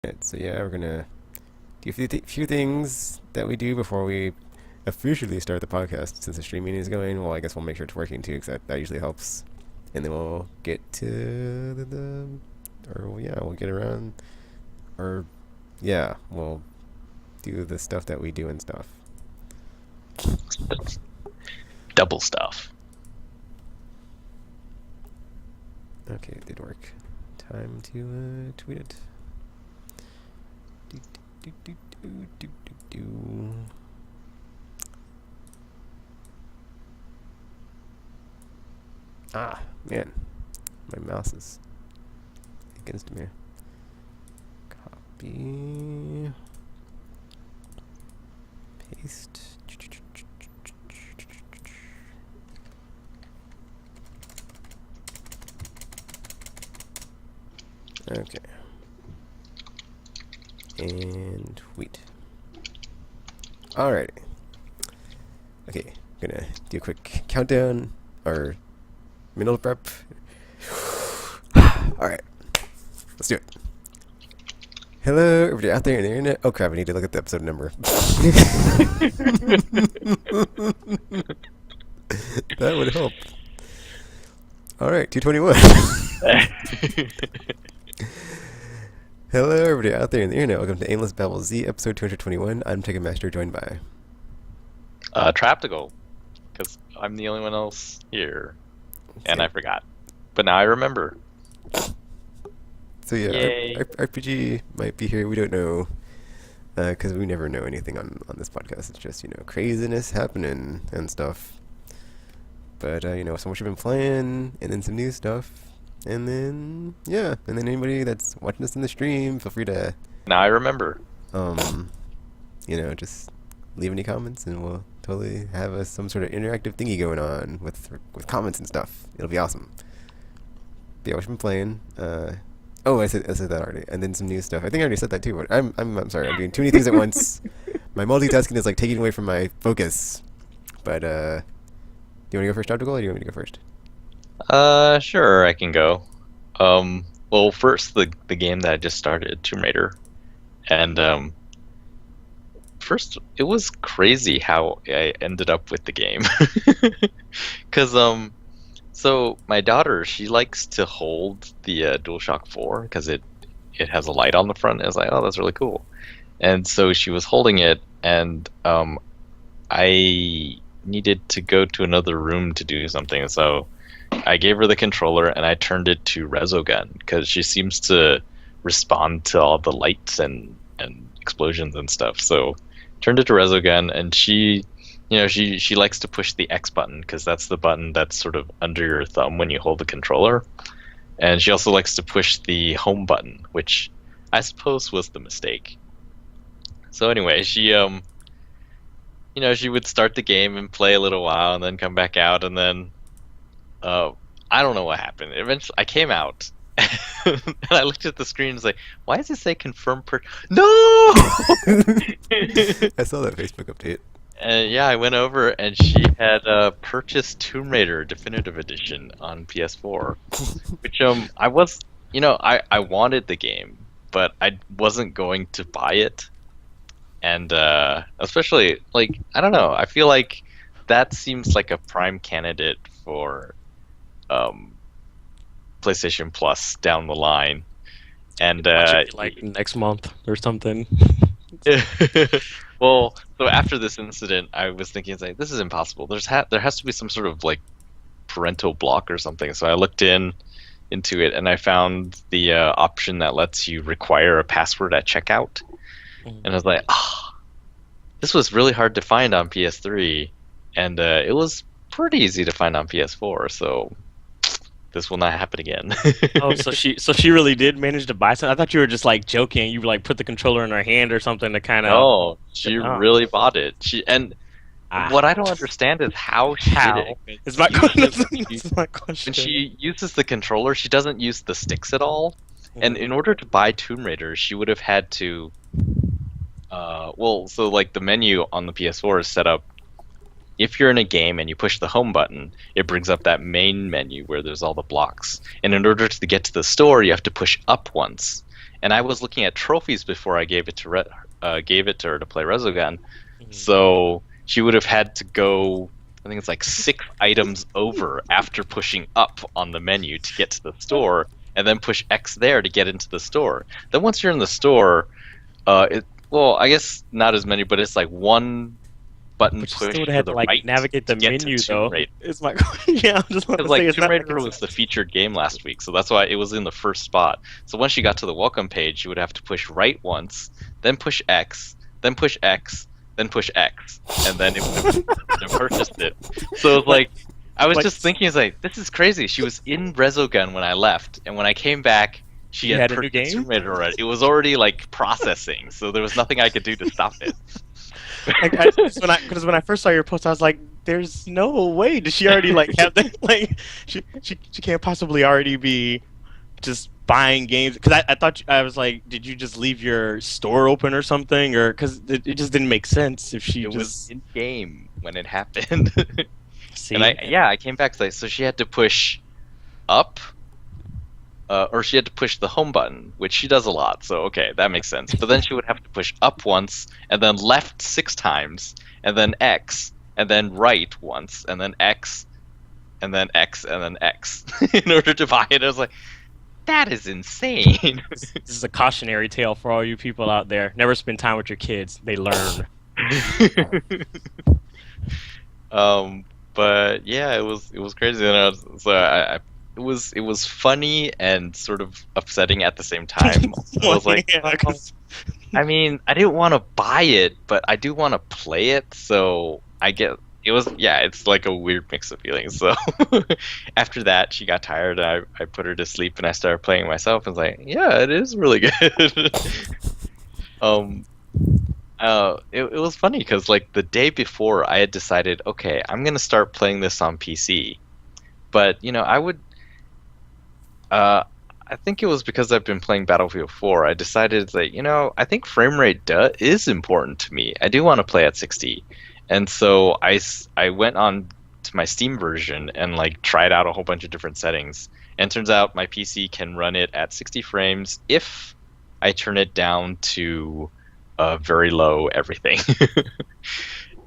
So yeah, we're gonna do a few things that we do before we officially start the podcast. Since the streaming is going, well, I guess we'll make sure it's working too, because that usually helps. And then we'll get to we'll get around, or yeah, we'll do the stuff that we do and stuff. Double stuff. Okay, it did work. Time to tweet it. Do. Ah, man. My mouse is against me. Copy. Paste. Okay. And tweet. Alrighty. Okay, gonna do a quick countdown, or middle prep. Alright, let's do it. Hello, everybody out there in the internet. Oh crap, I need to look at the episode number. That would help. Alright, 221. Hello, everybody out there in the internet. Welcome to Aimless Babble Z, episode 221. I'm Ticket Master, joined by Traptical, because I'm the only one else here, and Okay. I forgot, but now I remember. So yeah, Yay. RPG might be here. We don't know, because we never know anything on this podcast. It's just craziness happening and stuff. But so much we've been playing, and then some new stuff, and then anybody that's watching us in the stream, feel free to Now I remember. just leave any comments, and we'll totally have some sort of interactive thingy going on with comments and stuff. It'll be awesome. But yeah, what we've been playing. Oh, I said that already, and then some new stuff. I think I already said that too. But I'm sorry. I'm doing too many things at once. My multitasking is like taking away from my focus. But do you want to go first, Optical, or do you want me to go first? Sure, I can go. Well, first the game that I just started, Tomb Raider, and first it was crazy how I ended up with the game, because so my daughter, she likes to hold the DualShock 4 because it has a light on the front. I was like, oh, that's really cool. And so she was holding it, and I needed to go to another room to do something. So I gave her the controller and I turned it to Resogun because she seems to respond to all the lights and explosions and stuff. So turned it to Resogun, and she likes to push the X button because that's the button that's sort of under your thumb when you hold the controller. And she also likes to push the home button, which I suppose was the mistake. So anyway, she she would start the game and play a little while and then come back out, and then I don't know what happened. Eventually I came out and I looked at the screen and was like, why does it say confirm No! I saw that Facebook update. And yeah, I went over and she had purchased Tomb Raider Definitive Edition on PS4, which I was, I wanted the game, but I wasn't going to buy it, and especially like I don't know, I feel like that seems like a prime candidate for PlayStation Plus down the line, and Watch it like next month or something. well, so after this incident, I was thinking, it's like, this is impossible. There has to be some sort of like parental block or something. So I looked into it, and I found the option that lets you require a password at checkout. And I was like, this was really hard to find on PS3, and it was pretty easy to find on PS4. So this will not happen again. Oh, so she really did manage to buy something. I thought you were just like joking. You like put the controller in her hand or something to kind of. No, she really bought it. What I don't understand is how she did it. It's my question. It's my question. When she uses the controller, she doesn't use the sticks at all. And in order to buy Tomb Raider, she would have had to. So like the menu on the PS4 is set up. If you're in a game and you push the home button, it brings up that main menu where there's all the blocks. And in order to get to the store, you have to push up once. and I was looking at trophies before I gave it to her to play Resogun. So she would have had to go, I think it's like 6 items over after pushing up on the menu to get to the store, and then push X there to get into the store. Then once you're in the store, well, I guess not as many, but it's like one button But you push still would to have the to like right navigate the to get menu to Tomb though. Raider. It's my yeah. I'm just want to Because say like it's Tomb not Raider was the featured game last week, so that's why it was in the first spot. So once she got to the welcome page, you would have to push right once, then push X, then push X, then push X, and then it would have purchased it. So it's like I was just thinking, it's like, this is crazy. She was in Resogun when I left, and when I came back, she had had a new purchased game? Tomb Raider already. It was already like processing, so there was nothing I could do to stop it. Because when I first saw your post, I was like, "There's no way. Does she already like have that? Like, she can't possibly already be just buying games." Because I thought I was like, "Did you just leave your store open or something?" Or because it just didn't make sense if she It just was in game when it happened. see. And I came back to so she had to push up, or she had to push the home button, which she does a lot. So okay, that makes sense. But then she would have to push up once, and then left 6 times, and then X, and then right once, and then X, and then X, and then X in order to buy it. I was like, that is insane. This is a cautionary tale for all you people out there. Never spend time with your kids. They learn. But yeah, it was crazy. And it was funny and sort of upsetting at the same time. I was like, Yeah, 'cause- I mean, I didn't want to buy it, but I do want to play it. So I get it's like a weird mix of feelings. So after that, she got tired. And I put her to sleep, and I started playing myself. And was like, yeah, it is really good. It was funny because like the day before, I had decided, okay, I'm gonna start playing this on PC. But I think it was because I've been playing Battlefield 4. I decided that I think frame rate is important to me. I do want to play at 60, and so I went on to my Steam version and like tried out a whole bunch of different settings. And it turns out my PC can run it at 60 frames if I turn it down to very low everything.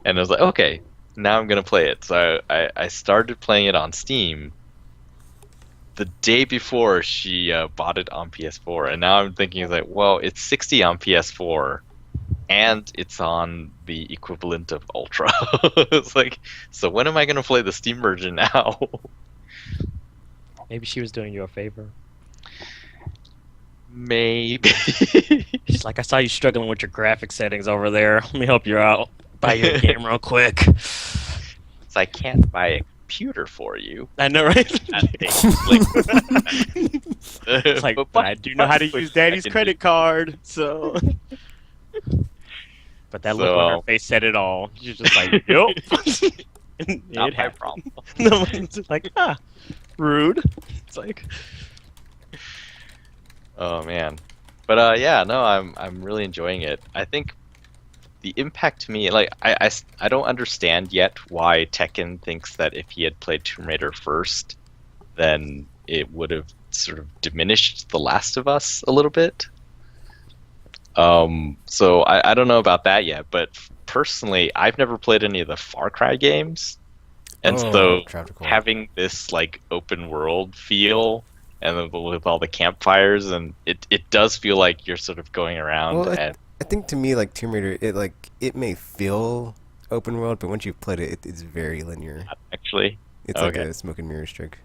And I was like, okay, now I'm gonna play it. So I started playing it on Steam the day before she bought it on PS4, and now I'm thinking like, well, it's 60 on PS4, and it's on the equivalent of Ultra. It's like, so when am I gonna play the Steam version now? Maybe she was doing you a favor. Maybe. She's like, I saw you struggling with your graphic settings over there. Let me help you out. Buy you a game real quick. So I can't buy a computer for you. I know, right? It's like, but I do know how to use Daddy's credit card, so. But that look on her face said it all. She's just like, nope. Not my problem. No, it's just like, rude. It's like. Oh man, but yeah, no, I'm really enjoying it. I think the impact to me, like I don't understand yet why Tekken thinks that if he had played Tomb Raider first, then it would have sort of diminished The Last of Us a little bit. So I don't know about that yet, but personally, I've never played any of the Far Cry games, and so having this like open world feel. And with all the campfires, and it does feel like you're sort of going around. Well, I think to me, like Tomb Raider, it may feel open world, but once you've played it, it's very linear. Actually, it's like a smoke and mirrors trick.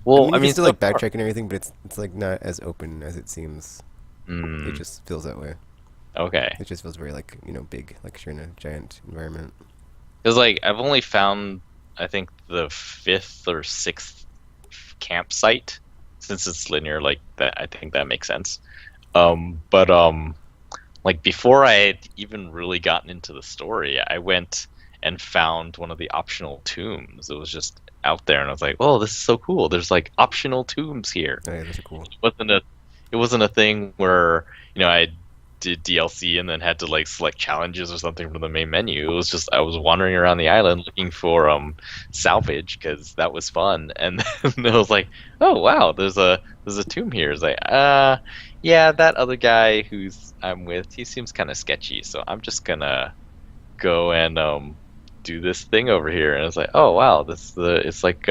Well, I mean, it's still like backtrack and everything, but it's like not as open as it seems. It just feels that way. Okay. It just feels very like big, like you're in a giant environment. Because like I've only found, I think, the 5th or 6th campsite, since it's linear like that. I think that makes sense. But like before I had even really gotten into the story, I went and found one of the optional tombs. It was just out there, and I was like, oh, this is so cool, there's like optional tombs here. Oh, yeah, those are cool. It wasn't a thing where I did DLC and then had to like select challenges or something from the main menu. It was just I was wandering around the island looking for salvage, because that was fun. And then I was like, oh wow, there's a tomb here. It's like, yeah, that other guy who's I'm with, he seems kind of sketchy, so I'm just gonna go and do this thing over here. And it's like, oh wow, it's like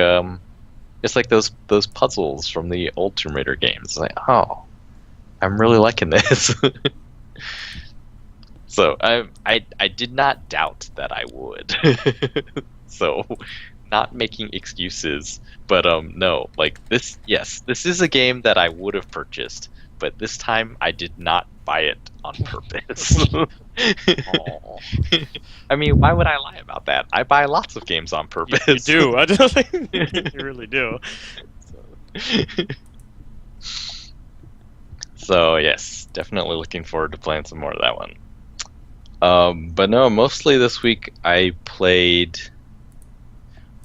those puzzles from the old Tomb Raider games. It's like, oh, I'm really liking this. So I did not doubt that I would. So not making excuses, but no, like this, yes, this is a game that I would have purchased, but this time I did not buy it on purpose. I mean, why would I lie about that? I buy lots of games on purpose. You do. I don't think you really do. So yes, definitely looking forward to playing some more of that one. But no, mostly this week I played.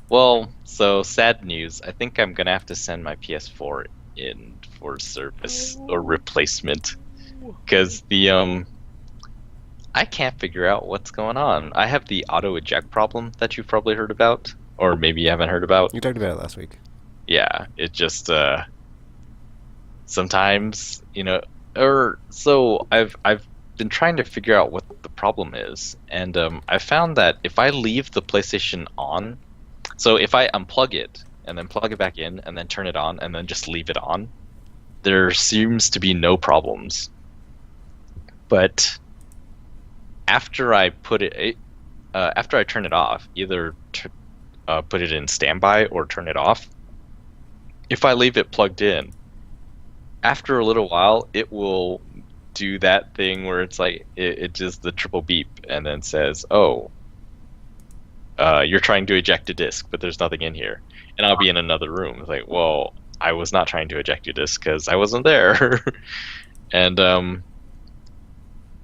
Well, so sad news. I think I'm gonna have to send my PS4 in for service or replacement because the I can't figure out what's going on. I have the auto eject problem that you've probably heard about, or maybe you haven't heard about. You talked about it last week. Yeah, it just sometimes, or so I've been trying to figure out what the problem is, and I found that if I leave the PlayStation on, so if I unplug it and then plug it back in and then turn it on and then just leave it on, there seems to be no problems. But after I put it, after I turn it off, either put it in standby or turn it off, if I leave it plugged in, after a little while, it will do that thing where it's like it just the triple beep and then says, "Oh, you're trying to eject a disc, but there's nothing in here," and I'll be in another room. It's like, well, I was not trying to eject a disc because I wasn't there, and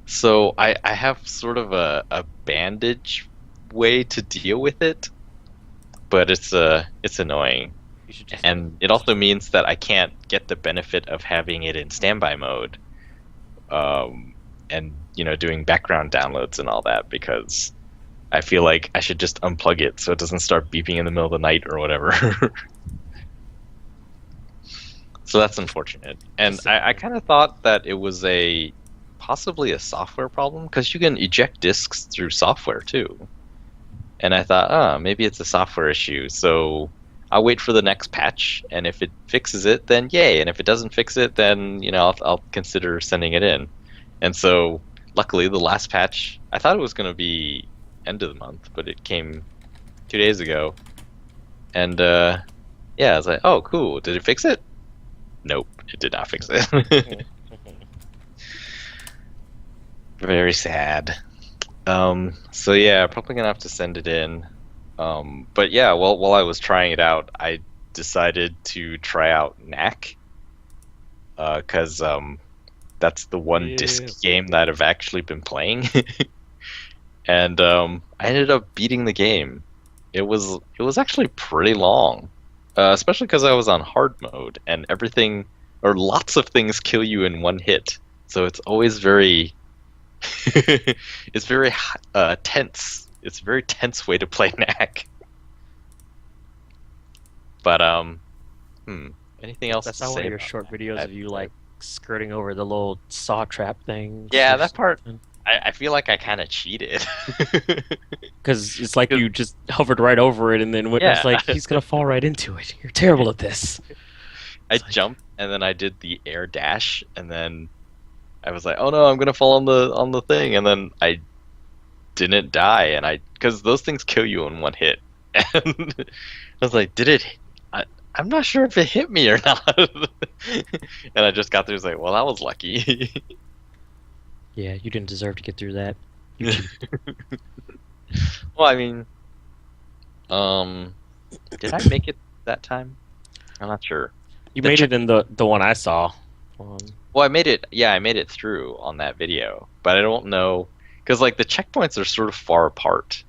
so I have sort of a bandage way to deal with it, but it's annoying. And it also means that I can't get the benefit of having it in standby mode, and doing background downloads and all that, because I feel like I should just unplug it so it doesn't start beeping in the middle of the night or whatever. So that's unfortunate. And I kind of thought that it was possibly a software problem, because you can eject discs through software too. And I thought, maybe it's a software issue. So I'll wait for the next patch, and if it fixes it, then yay. And if it doesn't fix it, then I'll consider sending it in. And so, luckily, the last patch, I thought it was going to be end of the month, but it came 2 days ago. And yeah, I was like, oh, cool. Did it fix it? Nope, it did not fix it. Very sad. So yeah, probably gonna have to send it in. But yeah, while I was trying it out, I decided to try out Knack, because that's the one disc game that I've actually been playing, and I ended up beating the game. It was actually pretty long, especially because I was on hard mode, and everything or lots of things kill you in one hit, so it's always very it's very tense. It's a very tense way to play Knack. But anything else? That's not one of your short videos of you like skirting over the little saw trap thing. Yeah, that part. I feel like I kind of cheated. Because it's like you just hovered right over it, and then it's like he's gonna fall right into it. You're terrible at this. I jumped, and then I did the air dash, and then I was like, "Oh no, I'm gonna fall on the thing," and then I didn't die, and because those things kill you in one hit, and I was like, "Did it?" I'm not sure if it hit me or not, and I just got through. I was like, "Well, that was lucky." Yeah, you didn't deserve to get through that. You Well, I mean, did I make it that time? I'm not sure. You made it in the one I saw. Well, I made it. Yeah, I made it through on that video, but I don't know because like the checkpoints are sort of far apart.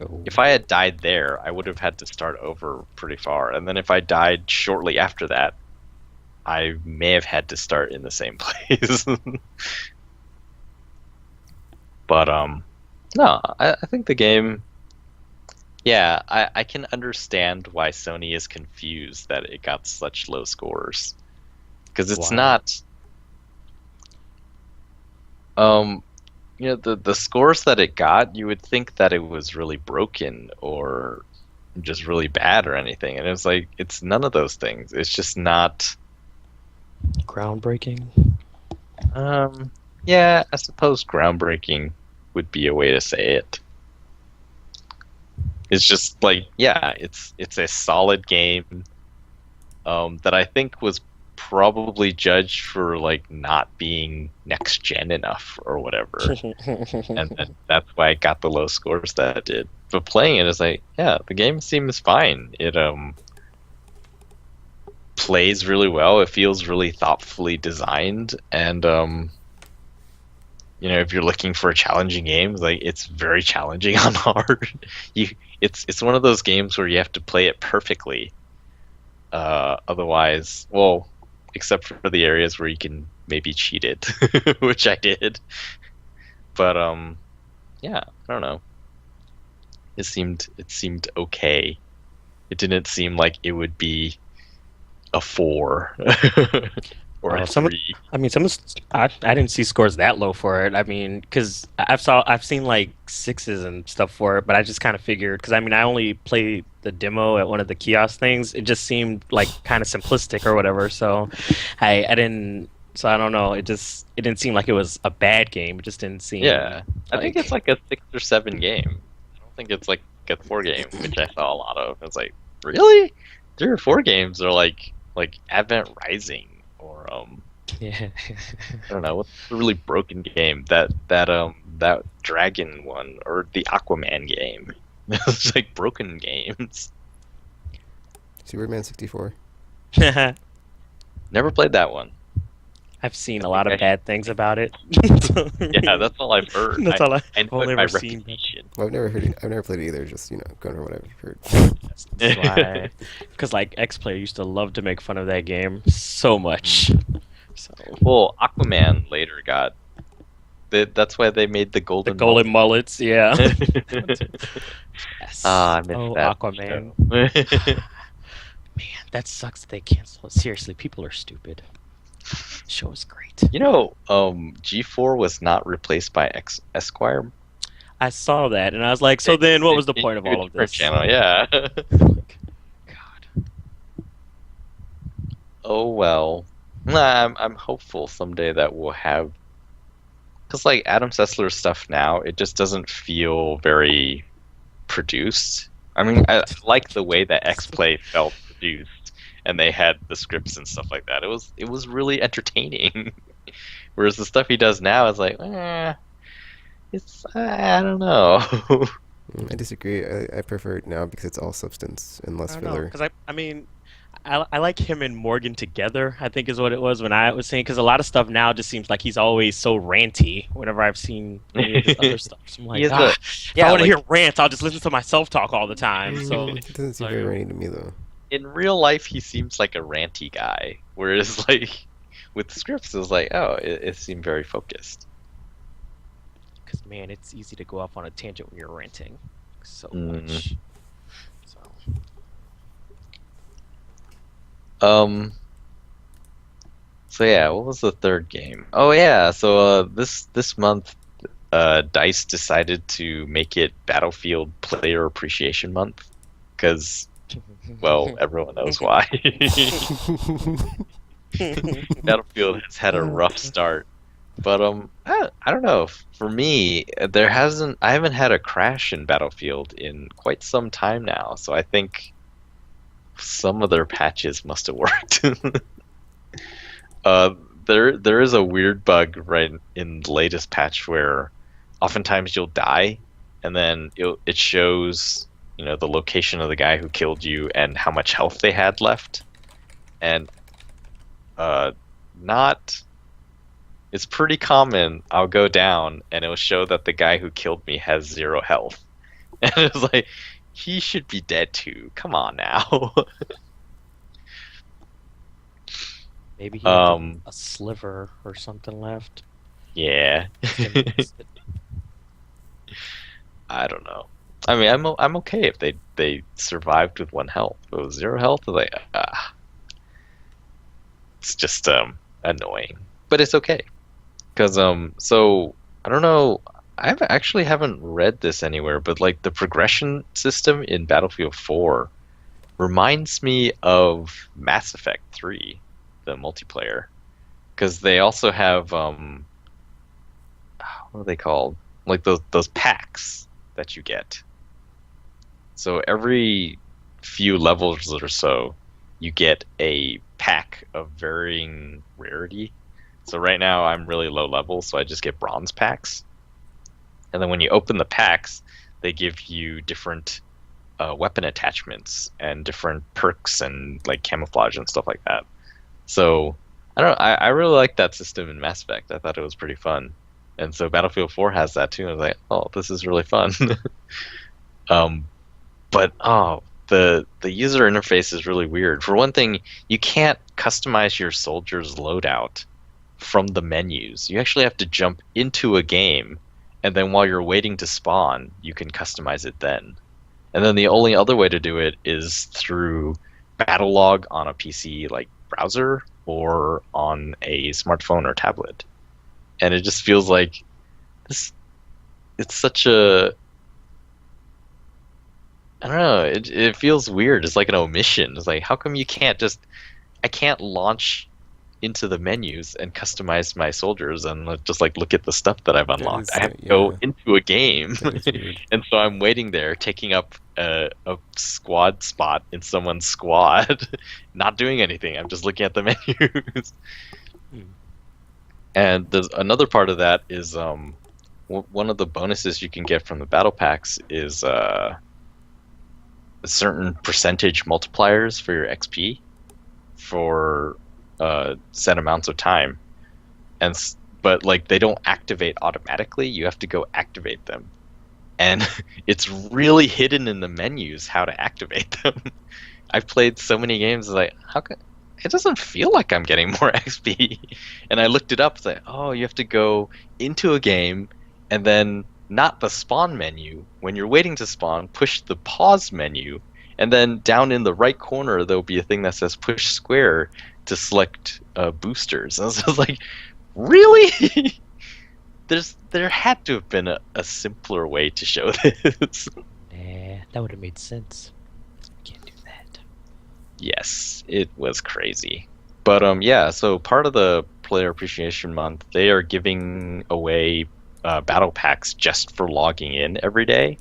Oh. If I had died there, I would have had to start over pretty far, and then if I died shortly after that, I may have had to start in the same place. But no, I think the game. Yeah, I can understand why Sony is confused that it got such low scores, because it's not. the scores that it got, you would think that it was really broken or just really bad or anything, and it was like it's none of those things. It's just not. Groundbreaking. Yeah, I suppose groundbreaking would be a way to say it. It's just like, yeah, it's a solid game that I think was probably judged for like not being next gen enough or whatever, and then that's why it got the low scores that it did. But playing it is like, yeah, the game seems fine. It plays really well. It feels really thoughtfully designed, and if you're looking for a challenging game, like it's very challenging on hard. It's one of those games where you have to play it perfectly. Otherwise, well, except for the areas where you can maybe cheat it, which I did. But yeah, I don't know. It seemed okay. It didn't seem like it would be a 4 or a 3. I didn't see scores that low for it. I mean, because I've seen like 6s and stuff for it, but I just kind of figured, because I mean, I only played the demo at one of the kiosk things. It just seemed like kind of simplistic or whatever. So I didn't. So I don't know. It didn't seem like it was a bad game. It just didn't seem. Yeah, I think it's like a 6 or 7 game. I don't think it's like a 4 game, which I saw a lot of. It's like, really? 3 or 4 games are like Advent Rising or Yeah. I don't know, what's a really broken game, that dragon one or the Aquaman game. It's like broken games. Superman 64. Never played that one. I've seen a lot of bad things about it. Yeah, that's all I've heard. That's all I've only ever my seen. reputation. Well, I've never played it either. Just going over what I've heard. That's why, because like X-Player used to love to make fun of that game so much. So Well, Aquaman later got. That's why they made the golden. mullets, yeah. Yes. I missed that. Aquaman. Man, that sucks that they cancel it. Seriously, people are stupid. The show is great. G4 was not replaced by Esquire. I saw that, and I was like, so then what was the point of all of this? Channel, yeah. God. Oh well. Nah, I'm hopeful someday that we'll have, because like Adam Sessler's stuff now, it just doesn't feel very produced. I mean, I like the way that X-Play felt produced, and they had the scripts and stuff like that. It was really entertaining. Whereas the stuff he does now is like, it's I don't know. I disagree. I prefer it now because it's all substance and less filler. Because I mean, I like him and Morgan together, I think is what it was when I was saying, because a lot of stuff now just seems like he's always so ranty whenever I've seen any of his other stuff. So I'm like, if I want to hear rants, I'll just listen to myself talk all the time. So It doesn't seem very ranty to me, though. In real life, he seems like a ranty guy, whereas like with scripts, it was like, oh, it seemed very focused. Because man, it's easy to go off on a tangent when you're ranting so much. So yeah, what was the third game? Oh yeah, so this month, DICE decided to make it Battlefield Player Appreciation Month, because, well, everyone knows why. Battlefield has had a rough start, but I don't know. For me, I haven't had a crash in Battlefield in quite some time now, so I think some of their patches must have worked. There is a weird bug right in the latest patch where oftentimes you'll die, and then it shows the location of the guy who killed you and how much health they had left, and it's pretty common. I'll go down and it'll show that the guy who killed me has 0 health, and it's like, he should be dead too. Come on now. Maybe he had a sliver or something left. Yeah. I don't know. I mean, I'm okay if they survived with 1 health. If it was 0 health, like it's just annoying, but it's okay. Because so I don't know. Actually haven't read this anywhere, but like the progression system in Battlefield 4 reminds me of Mass Effect 3, the multiplayer, because they also have what are they called? Like those packs that you get. So every few levels or so, you get a pack of varying rarity. So right now I'm really low level, so I just get bronze packs. And then when you open the packs, they give you different weapon attachments and different perks and like camouflage and stuff like that. So I don't know. I really like that system in Mass Effect. I thought it was pretty fun. And so Battlefield 4 has that too. I was like, oh, this is really fun. um, but the user interface is really weird. For one thing, you can't customize your soldier's loadout from the menus. You actually have to jump into a game, and then while you're waiting to spawn, you can customize it then. And then the only other way to do it is through Battlelog on a PC like browser or on a smartphone or tablet. And it just feels like this. It's such a, I don't know. It feels weird. It's like an omission. It's like, how come you can't just? I can't launch into the menus and customize my soldiers and just like look at the stuff that I've unlocked. I have to go into a game, and so I'm waiting there, taking up a squad spot in someone's squad, not doing anything. I'm just looking at the menus. And there's another part of that is one of the bonuses you can get from the battle packs is certain percentage multipliers for your XP for set amounts of time, but like they don't activate automatically. You have to go activate them, and it's really hidden in the menus how to activate them. I've played so many games like, how can it doesn't feel like I'm getting more XP? And I looked it up. It's like, oh, you have to go into a game and then not the spawn menu. When you're waiting to spawn, push the pause menu, and then down in the right corner there'll be a thing that says push square to select boosters. And I was like, really? There had to have been a simpler way to show this. Nah, that would have made sense. Can't do that. Yes, it was crazy. But yeah, so part of the Player Appreciation Month, they are giving away battle packs just for logging in every day.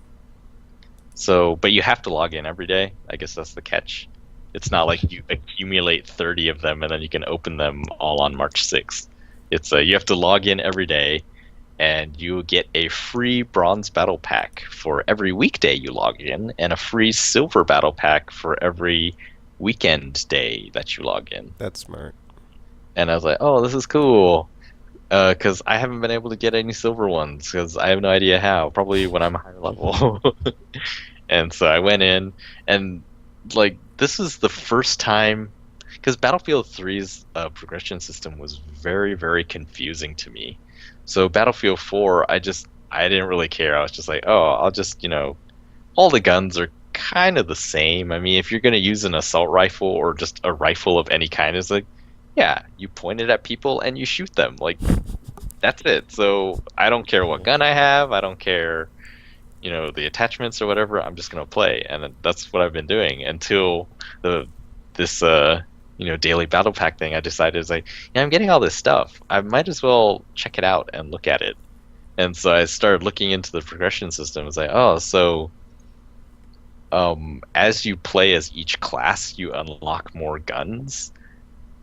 So, but you have to log in every day. I guess that's the catch. It's not like you accumulate 30 of them and then you can open them all on March 6th. It's you have to log in every day, and you get a free bronze battle pack for every weekday you log in, and a free silver battle pack for every weekend day that you log in. That's smart. And I was like, oh, this is cool. Because I haven't been able to get any silver ones, because I have no idea how. Probably when I'm a higher level. And so I went in, and like, this is the first time, because Battlefield 3's progression system was very, very confusing to me. So Battlefield 4, I didn't really care. I was just like, oh, I'll just, all the guns are kind of the same. I mean, if you're going to use an assault rifle or just a rifle of any kind, it's like, yeah, you point it at people and you shoot them. Like, that's it. So I don't care what gun I have. I don't care, the attachments or whatever. I'm just going to play. And that's what I've been doing until this daily battle pack thing. I decided, it's like, yeah, I'm getting all this stuff. I might as well check it out and look at it. And so I started looking into the progression system. It's like, oh, so as you play as each class, you unlock more guns,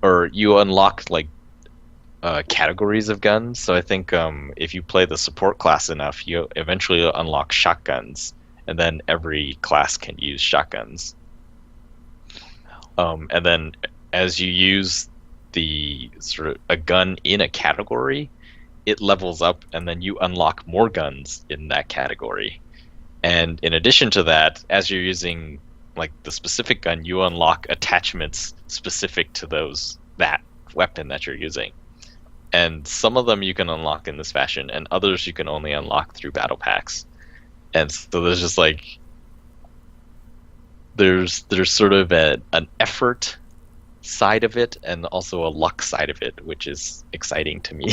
or you unlock like categories of guns. So I think if you play the support class enough, you eventually unlock shotguns, and then every class can use shotguns. And then as you use the sort of a gun in a category, it levels up, and then you unlock more guns in that category. And in addition to that, as you're using like the specific gun, you unlock attachments specific to that weapon that you're using. And some of them you can unlock in this fashion, and others you can only unlock through battle packs. And so there's just like there's sort of an effort side of it and also a luck side of it, which is exciting to me.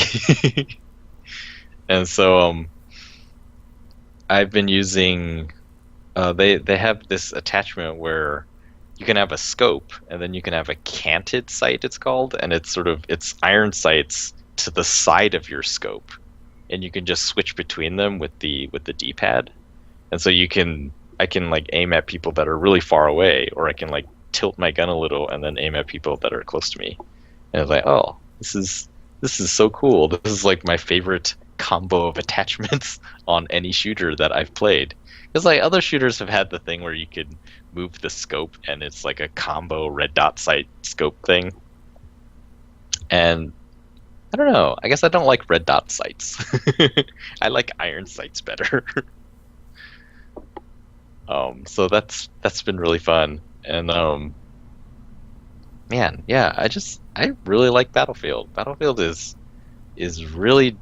And so I've been using. They have this attachment where you can have a scope, and then you can have a canted sight. It's called, and it's iron sights to the side of your scope, and you can just switch between them with the D-pad. And so I can like aim at people that are really far away, or I can like tilt my gun a little and then aim at people that are close to me. And it's like, oh, this is so cool. This is like my favorite combo of attachments on any shooter that I've played. Because like other shooters have had the thing where you could move the scope and it's like a combo red dot sight scope thing. And I don't know. I guess I don't like red dot sights. I like iron sights better. So that's been really fun. And man, yeah, I really like Battlefield. Battlefield is really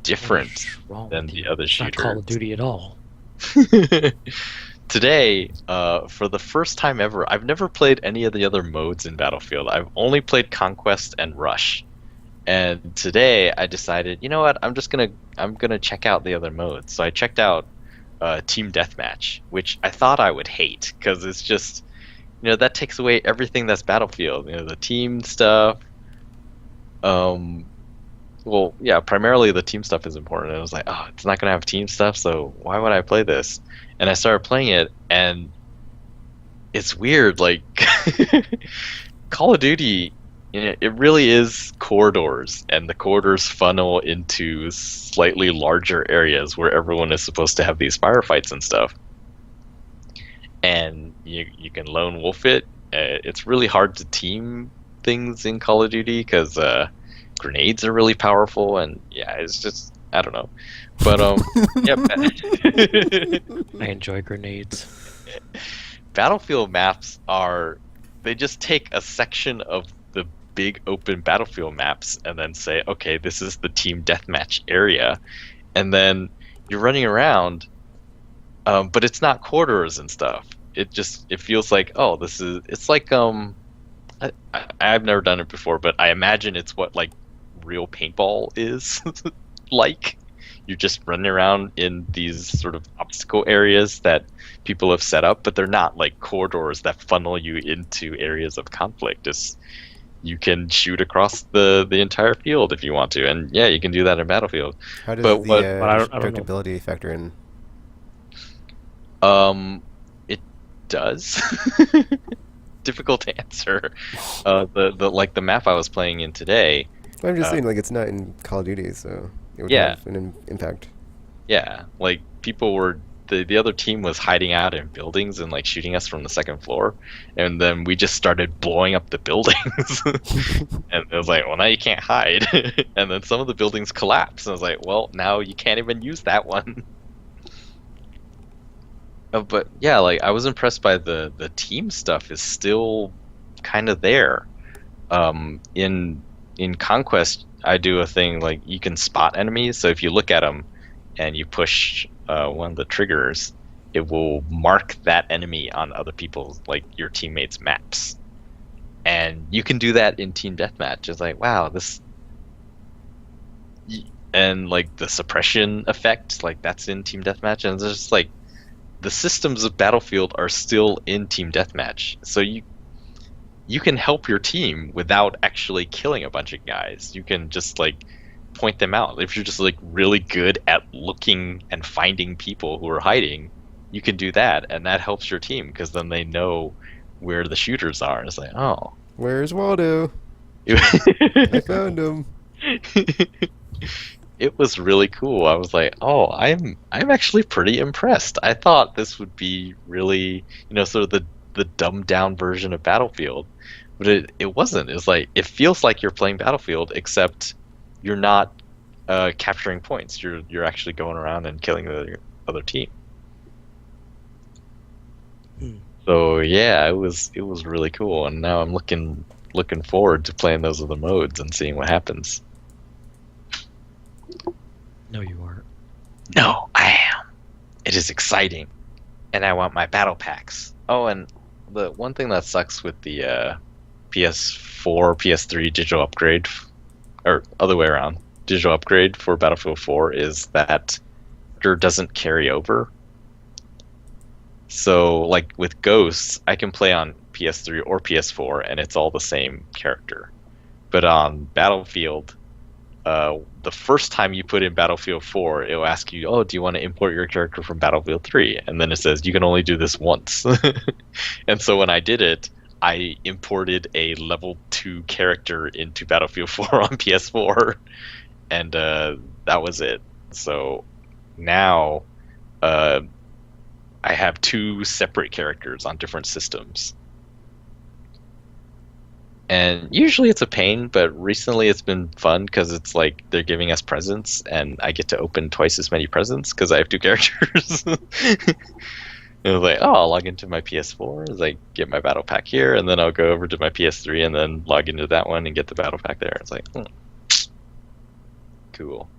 different than the other shooters. Not Call of Duty at all. Today, for the first time ever, I've never played any of the other modes in Battlefield. I've only played Conquest and Rush. And today I decided, you know what, I'm gonna check out the other modes. So I checked out Team Deathmatch, which I thought I would hate because it's just, that takes away everything that's Battlefield. The team stuff. Well, yeah, primarily the team stuff is important. And I was like, oh, it's not gonna have team stuff, so why would I play this? And I started playing it, and it's weird. Like Call of Duty, it really is corridors, and the corridors funnel into slightly larger areas where everyone is supposed to have these firefights and stuff. And you can lone wolf it. It's really hard to team things in Call of Duty because grenades are really powerful, and yeah, it's just, I don't know. But yeah, I enjoy grenades. Battlefield maps they just take a section of the big open Battlefield maps and then say, okay, this is the team deathmatch area, and then you're running around, but it's not corridors and stuff. It feels like, oh, it's like I've never done it before, but I imagine it's what like real paintball is like. You're just running around in these sort of obstacle areas that people have set up, but they're not like corridors that funnel you into areas of conflict. You can shoot across the entire field if you want to, and yeah, you can do that in Battlefield. How does But the what- But I don't know. destructibility factor in? It does. Difficult to answer. The map I was playing in today. I'm just saying, like, it's not in Call of Duty, so it would Yeah. have an impact. Yeah, like people were the other team was hiding out in buildings and like shooting us from the second floor, and then we just started blowing up the buildings. And it was like, well, now you can't hide. And then some of the buildings collapsed, and I was like, well, now you can't even use that one. But yeah, like I was impressed by the team stuff is still kind of there. In Conquest, I do a thing like you can spot enemies. So if you look at them and you push one of the triggers, it will mark that enemy on other people's, like your teammates' maps. And you can do that in Team Deathmatch. It's like, wow, and like the suppression effect, like that's in Team Deathmatch, and it's just like the systems of Battlefield are still in Team Deathmatch. So you can help your team without actually killing a bunch of guys. You can just like point them out. If you're just like really good at looking and finding people who are hiding, you can do that, and that helps your team because then they know where the shooters are. And it's like, oh, Where's Waldo? I found him. It was really cool. I was like, oh, I'm actually pretty impressed. I thought this would be really, sort of the dumbed down version of Battlefield, but it wasn't. It's like it feels like you're playing Battlefield, except you're not capturing points. You're actually going around and killing the other team. So yeah, it was really cool, and now I'm looking forward to playing those other modes and seeing what happens. No, you aren't. No, I am. It is exciting, and I want my battle packs. Oh, and the one thing that sucks with the PS4, PS3 digital upgrade, or other way around, digital upgrade for Battlefield 4 is that character doesn't carry over. So, like with Ghosts, I can play on PS3 or PS4, and it's all the same character. But on Battlefield, the first time you put in Battlefield 4, it'll ask you, "Oh, do you want to import your character from Battlefield 3?" And then it says you can only do this once. And so when I did it, I imported a level 2 character into Battlefield 4 on PS4, and that was it. So now I have 2 separate characters on different systems. And usually it's a pain, but recently it's been fun because it's like they're giving us presents, and I get to open twice as many presents because I have 2 characters. It was like, oh, I'll log into my PS4 as I get my battle pack here, and then I'll go over to my PS3 and then log into that one and get the battle pack there. It's like, cool.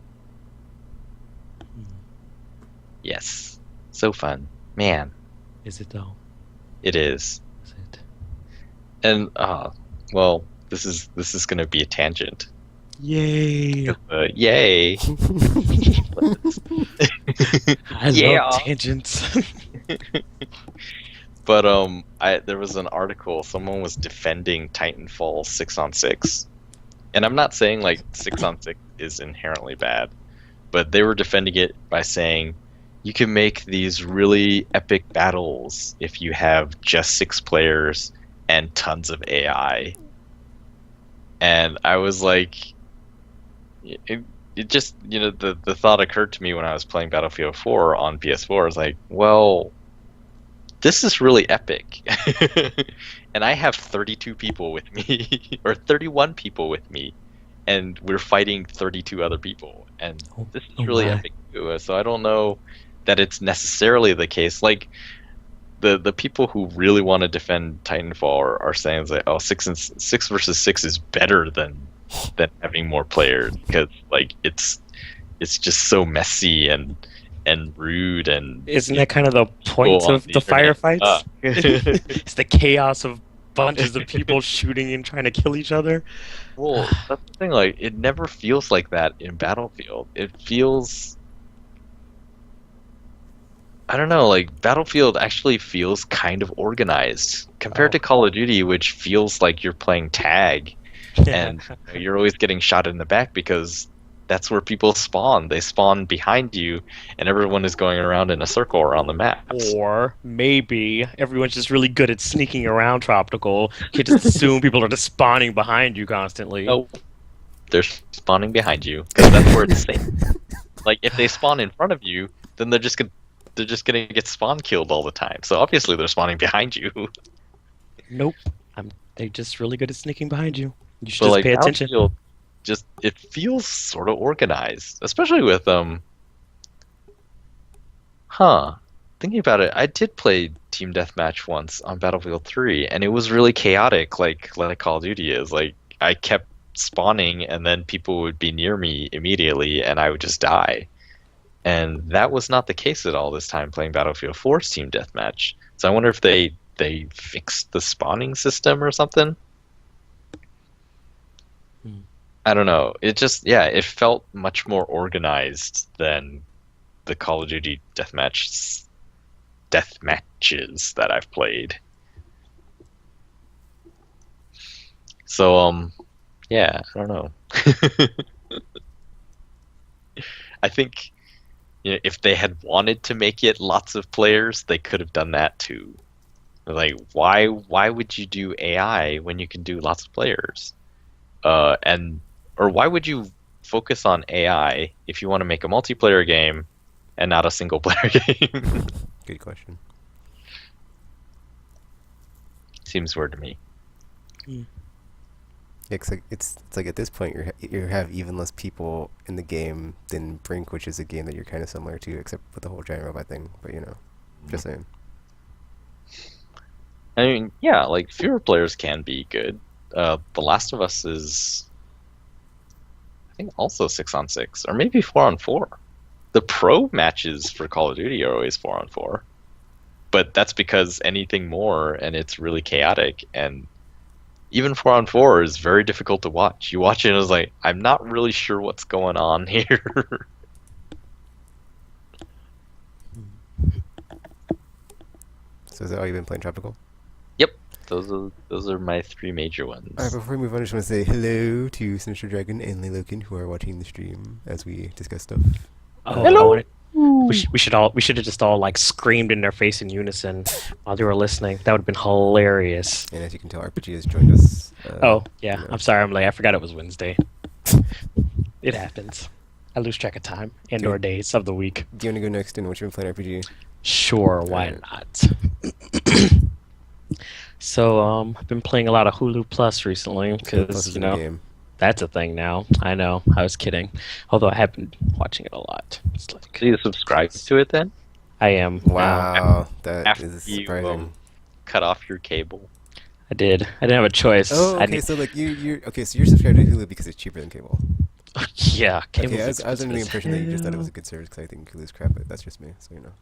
Yes, so fun, man. Is it though? It is. Is it? And well, this is gonna be a tangent. Yay! Yay! I Yeah. love tangents. But there was an article. Someone was defending Titanfall 6-on-6, and I'm not saying like 6-on-6 is inherently bad, but they were defending it by saying you can make these really epic battles if you have just 6 players and tons of AI. And I was like, it just, the thought occurred to me when I was playing Battlefield 4 on PS4. I was like, well, this is really epic. And I have 32 people with me, or 31 people with me, and we're fighting 32 other people. And this is really epic too. So I don't know that it's necessarily the case. Like, the people who really want to defend Titanfall are saying that, oh, 6 versus 6 is better than having more players, because like it's just so messy and rude, and isn't that kind of the point of the firefights? It's the chaos of bunches of people shooting and trying to kill each other. Well, that's the thing. Like, it never feels like that in Battlefield. It feels, I don't know, like Battlefield actually feels kind of organized compared to Call of Duty, which feels like you're playing tag, and you're always getting shot in the back because that's where people spawn. They spawn behind you, and everyone is going around in a circle around the map. Or maybe everyone's just really good at sneaking around Tropical. You can't just assume people are just spawning behind you constantly. No, they're spawning behind you because that's where it's safe. Like, if they spawn in front of you, then they're just gonna get spawn killed all the time. So obviously they're spawning behind you. Nope, they're just really good at sneaking behind you. You should But just like pay attention. Battlefield, it feels sort of organized, especially with thinking about it, I did play Team Deathmatch once on Battlefield 3, and it was really chaotic, like Call of Duty is. Like, I kept spawning, and then people would be near me immediately, and I would just die. And that was not the case at all this time playing Battlefield 4's Team Deathmatch. So I wonder if they fixed the spawning system or something. I don't know. It just, it felt much more organized than the Call of Duty deathmatches that I've played. So, I don't know. I think, if they had wanted to make it lots of players, they could have done that too. Like, why would you do AI when you can do lots of players? Or why would you focus on AI if you want to make a multiplayer game and not a single player game? Good question. Seems weird to me. Yeah, it's like at this point you have even less people in the game than Brink, which is a game that you're kind of similar to, except with the whole giant robot thing. But just saying. I mean, yeah, like fewer players can be good. The Last of Us is, I think, also 6-on-6, or maybe 4-on-4. The pro matches for Call of Duty are always 4-on-4, but that's because anything more and it's really chaotic. And even 4-on-4 is very difficult to watch. You watch it and it's like, I'm not really sure what's going on here. So is that all you've been playing Tropical? Yep, those are my 3 major ones. Alright, before we move on, I just want to say hello to Sinister Dragon and Laylokin who are watching the stream as we discuss stuff. Oh, Hello. we should have just all like screamed in their face in unison while they were listening. That would have been hilarious. And as you can tell, RPG has joined us. Oh yeah, you know. I'm sorry, I'm late. I forgot it was Wednesday. It happens. I lose track of time and or days of the week. Do you want to go next and what you've been playing RPG? Sure, why Alright. not? So I've been playing a lot of Hulu Plus recently Plus because is you in the know game. that's a thing now. I know. I was kidding. Although I have been watching it a lot. It's like So you subscribe to it then? I am. Wow, that After is you surprising. cut off your cable. I did. I didn't have a choice. Oh, I okay. need- So like you're okay. So you're subscribed to Hulu because it's cheaper than cable. yeah. Okay, cable's I was under the expensive impression as that you just thought it was a hell. good service because I think Hulu's crap, but that's just me. So you know.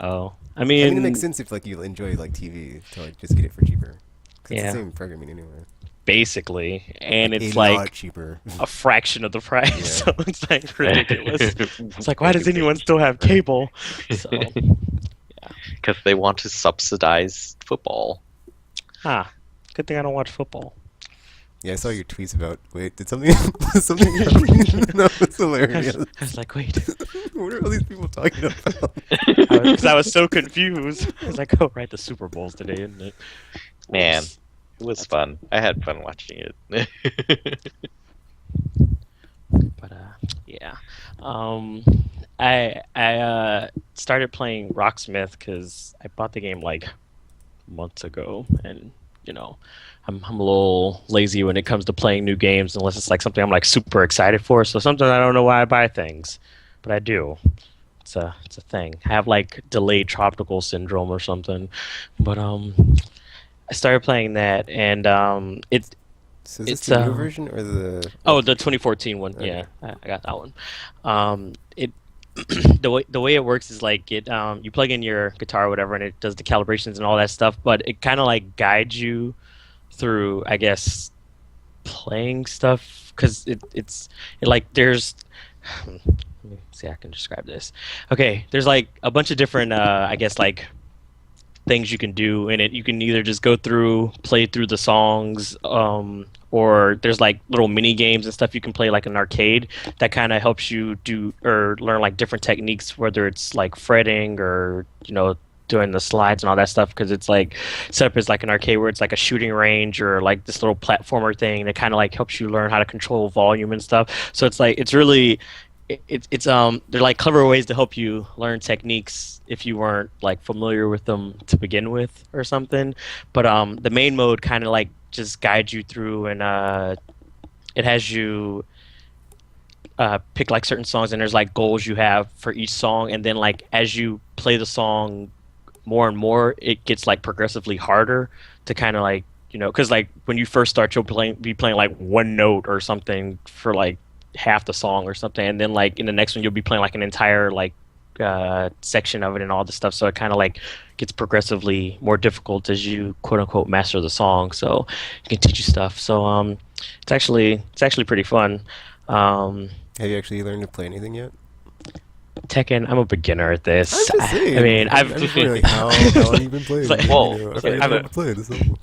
Oh, I I mean, mean, it makes sense if like you enjoy like TV to like just get it for cheaper. 'Cause it's Yeah. the same programming anyway. basically, and it's a lot like cheaper. a fraction of the price. Yeah. So it's like ridiculous. It's like, why does anyone still have cable? So, Because they want to subsidize football. good thing I don't watch football. Yeah, I saw your tweets about. Wait, did something something happen? No, it's hilarious. I was like, wait, What are all these people talking about? because I was so confused. I was like, oh, right, the Super Bowl's today, isn't it? Man, Whoops. it was fun. I had fun watching it. But yeah, I started playing Rocksmith because I bought the game like months ago, and you know, I'm a little lazy when it comes to playing new games unless it's like something I'm like super excited for. So sometimes I don't know why I buy things, but I do. It's a thing. I have like delayed tropical syndrome or something, but I started playing that, and it. So is this It's, the new uh, version or the? Oh, the 2014 one. Okay. Yeah, I got that one. It the way it works is like it you plug in your guitar or whatever, and it does the calibrations and all that stuff. But it kind of like guides you through, I guess, playing stuff because it's like there's. Let me see how I can describe this. Okay, there's like a bunch of different I guess like things you can do in it. You can either just go through, play through the songs, or there's like little mini games and stuff you can play like an arcade that kind of helps you do or learn like different techniques, whether it's like fretting or doing the slides and all that stuff, because it's like set up as like an arcade where it's like a shooting range or like this little platformer thing that kind of like helps you learn how to control volume and stuff. So it's like it's really it's they're like clever ways to help you learn techniques if you weren't like familiar with them to begin with or something. But the main mode kind of like just guides you through, and it has you pick like certain songs, and there's like goals you have for each song, and then like as you play the song more and more, it gets like progressively harder to kind of like because like when you first start, you'll be playing like one note or something for like half the song or something, and then like in the next one you'll be playing like an entire like section of it and all this stuff. So it kind of like gets progressively more difficult as you quote unquote master the song. So it can teach you stuff. So it's actually pretty fun. Have you actually learned to play anything yet? Tekken, I'm a beginner at this. I'm just saying. I mean, I'm just wondering, like, how long have you been playing? Like, well, I okay, forgot so- how to play this level.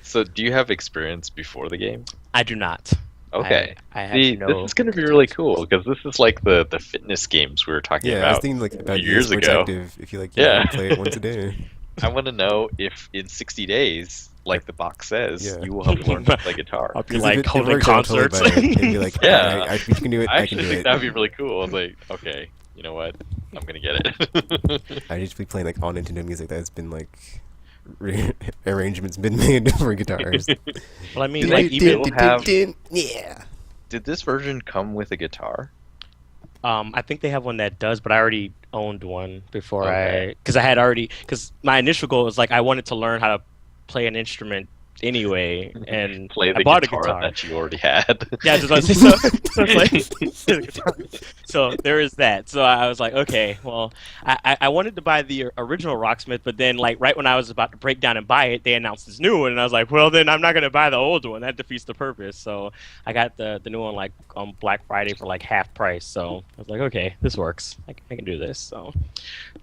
So, do you have experience before the game? I do not. Okay. I have See, no this is going to be really cool because this is like the fitness games we were talking Yeah, I was about. thinking like about years Sports ago. Active. If you like, Yeah. play it once a day. I want to know if in 60 days, like the box says, Yeah. you will have learned to play guitar. I'll be 'Cause like if it holding works, I'll totally concerts. buy it and be like, Yeah. I you can do it. I I can actually do think it. that'd be really cool. I'm like, okay, you know what? I'm gonna get it. I just be playing like all Nintendo music that's been like arrangements been made for guitars. Well, I mean, Do like they even still have- yeah. Did this version come with a guitar? I think they have one that does, but I already owned one before Okay. because my initial goal was like I wanted to learn how to play an instrument anyway, and Play I the bought guitar a guitar. that you already had. Yeah, just want to say so it's like, so there is that. So I was like, okay, well, I wanted to buy the original Rocksmith, but then like right when I was about to break down and buy it, they announced this new one, and I was like, well, then I'm not gonna buy the old one. That defeats the purpose. So I got the new one like on Black Friday for like half price. So I was like, okay, this works. I can do this. So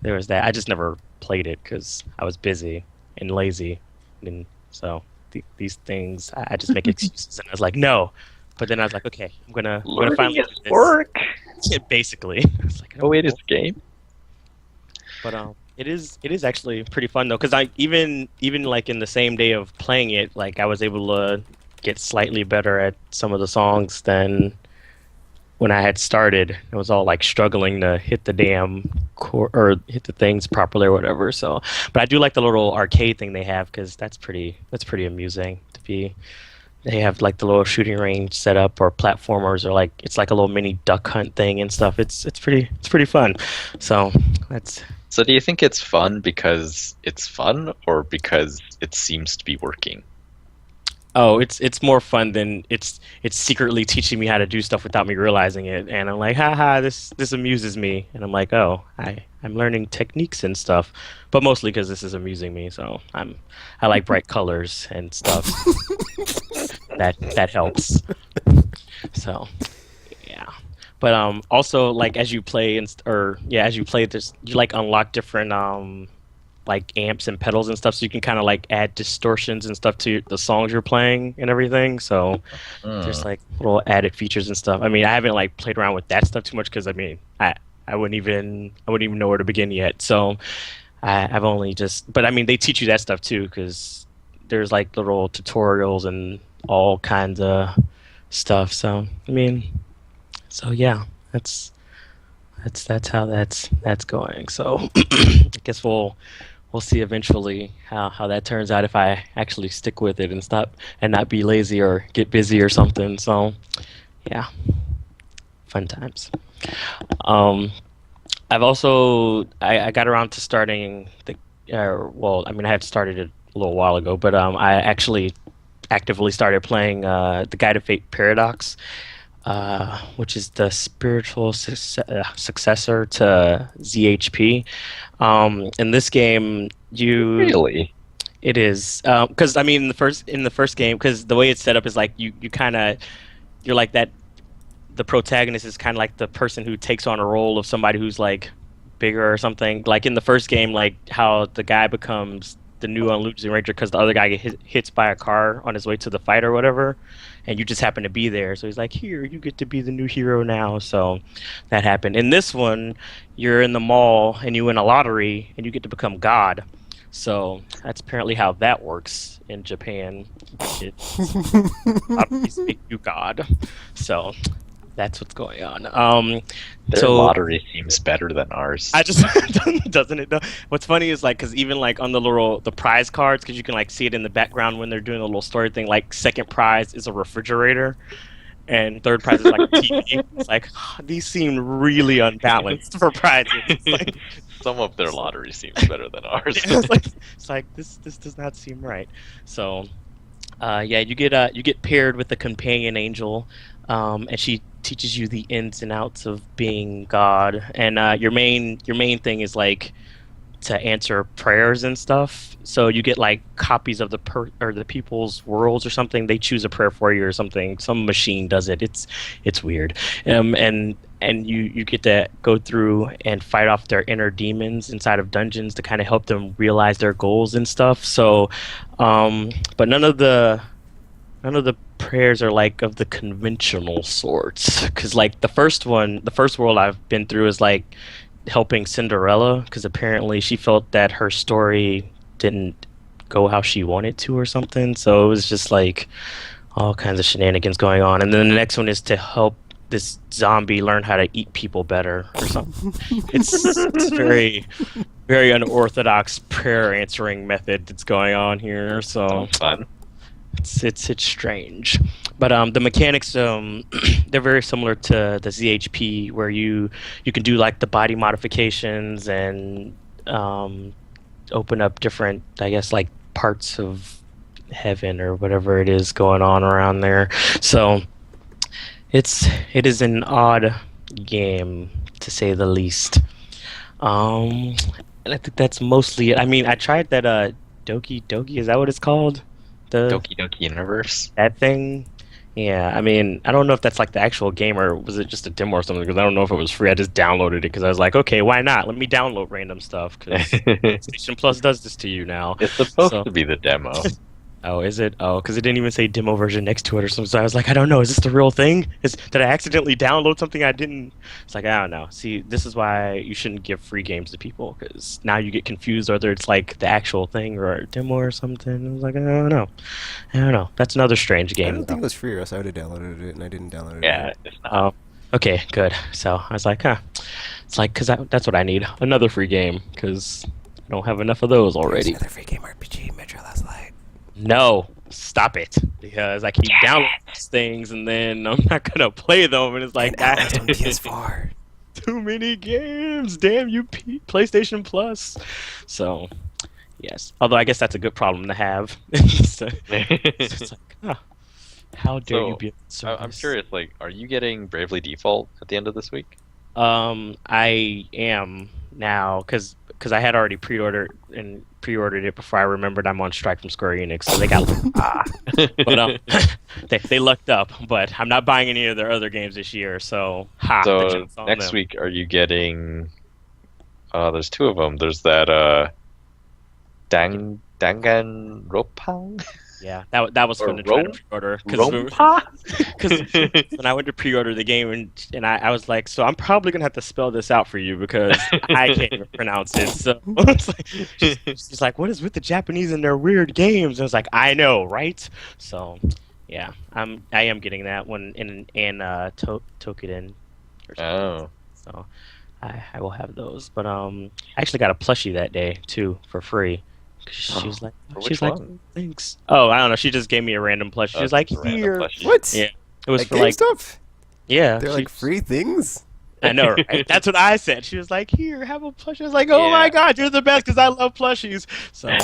there was that. I just never played it because I was busy and lazy, and so these things I just make excuses. And I was like, no. But then I was like, okay, I'm gonna finally Learning do is this. work. Yeah, basically. I was like, Oh wait, it's a game. But it is actually pretty fun though, because I even like in the same day of playing it, like I was able to get slightly better at some of the songs than when I had started. It was all like struggling to hit the damn or hit the things properly or whatever. So, but I do like the little arcade thing they have because that's pretty amusing to be. They have like the little shooting range set up or platformers or like it's like a little mini duck hunt thing and stuff. It's pretty fun. So that's. So do you think it's fun because it's fun or because it seems to be working? Oh, it's more fun than it's secretly teaching me how to do stuff without me realizing it, and I'm like, haha, this amuses me, and I'm like, oh, I'm learning techniques and stuff, but mostly because this is amusing me. So I like bright colors and stuff. that helps. So yeah, but also like as you play as you play this, you like unlock different like amps and pedals and stuff, so you can kind of like add distortions and stuff to the songs you're playing and everything. So there's like little added features and stuff. I mean, I haven't like played around with that stuff too much because I mean, I wouldn't even know where to begin yet. So I've only just, but I mean, they teach you that stuff too because there's like little tutorials and all kinds of stuff. So I mean, so yeah, that's how that's going. So I guess we'll see eventually how that turns out if I actually stick with it and stop and not be lazy or get busy or something. So yeah, fun times. I've also I got around to starting well, I mean I had started it a little while ago, but I actually actively started playing the Guide of Fate Paradox, which is the spiritual successor to ZHP. In this game, Really? it is because I mean in the first game, because the way it's set up is like you're like that. The protagonist is kind of like the person who takes on a role of somebody who's like bigger or something. Like in the first game, like how the guy becomes the new Losing Ranger because the other guy gets hits by a car on his way to the fight or whatever, and you just happen to be there. So he's like, here, you get to be the new hero now. So that happened. In this one, you're in the mall and you win a lottery and you get to become God. So that's apparently how that works in Japan. Lotteries make you God. So that's what's going on. Their lottery seems better than ours. I just doesn't it? Though? What's funny is like because even like on the prize cards, because you can like see it in the background when they're doing a little story thing. Like second prize is a refrigerator, and third prize is like a TV. It's like these seem really unbalanced for prizes. It's like, some of their lottery seems better than ours. Yeah, it's like this does not seem right. So yeah, you get paired with the companion angel, and she teaches you the ins and outs of being God. And your main thing is like to answer prayers and stuff. So you get like copies of the people's worlds or something. They choose a prayer for you or something. Some machine does it. It's weird. And you get to go through and fight off their inner demons inside of dungeons to kind of help them realize their goals and stuff. So, but none of the prayers are like of the conventional sorts. Because like the first world I've been through is like helping Cinderella, because apparently she felt that her story didn't go how she wanted to or something. So it was just like all kinds of shenanigans going on. And then the next one is to help this zombie learn how to eat people better or something. It's very, very unorthodox prayer answering method that's going on here. So fun. It's strange, but the mechanics they're very similar to the ZHP, where you can do like the body modifications and open up different, I guess, like parts of heaven or whatever it is going on around there. So it is an odd game to say the least. And I think that's mostly it. I mean, I tried that Doki Doki, is that what it's called? The Doki Doki Universe. that thing. Yeah, I mean, I don't know if that's like the actual game or was it just a demo or something, because I don't know if it was free. I just downloaded it because I was like, okay, why not? Let me download random stuff because PlayStation Plus does this to you now. It's supposed So- to be the demo. Oh, is it? Oh, because it didn't even say demo version next to it or something. So I was like, I don't know. Is this the real thing? Did I accidentally download something I didn't? It's like, I don't know. See, this is why you shouldn't give free games to people, because now you get confused whether it's like the actual thing or a demo or something. I was like, I don't know. I don't know. That's another strange I game. don't think it was free, or else I would have downloaded it, and I didn't download it. Yeah, it's not. Oh, okay, good. So I was like, huh. It's like, because that's what I need. Another free game, because I don't have enough of those There's already. another free game RPG, Metro Last Light. No, stop it. Because I keep downloading these things and then I'm not going to play them. And it's like, And now it's on PS4. too many games. Damn you, PlayStation Plus. So, yes. Although I guess that's a good problem to have. So, it's like, huh, how dare you So, be a I'm curious, like, are you getting Bravely Default at the end of this week? I am now because I had already pre-ordered it before I remembered I'm on strike from Square Enix, so they got but they lucked up. But I'm not buying any of their other games this year, so the So joke's on next them. week, are you getting? There's two of them. There's that Danganronpa. Yeah, that was Or fun to try to Rom- pre-order Rompa? because when I went to pre-order the game and I was like, so I'm probably gonna have to spell this out for you because I can't even pronounce it. So it's like, she's like, what is with the Japanese and their weird games? And I was like, I know, right? So yeah, I am getting that one in Tokiden. Or something. Oh, So I will have those. But I actually got a plushie that day too for free. 'Cause she was like, for she's which like, one? thanks. Oh, I don't know. She just gave me a random plushie. She was like, Just a random here. plushie. What? Yeah, it was At for like, GameStop? yeah. They're she- like free things? I know, right? That's what I said. She was like, here, have a plushie. I was like, oh my Yeah. god, you're the best because I love plushies. So,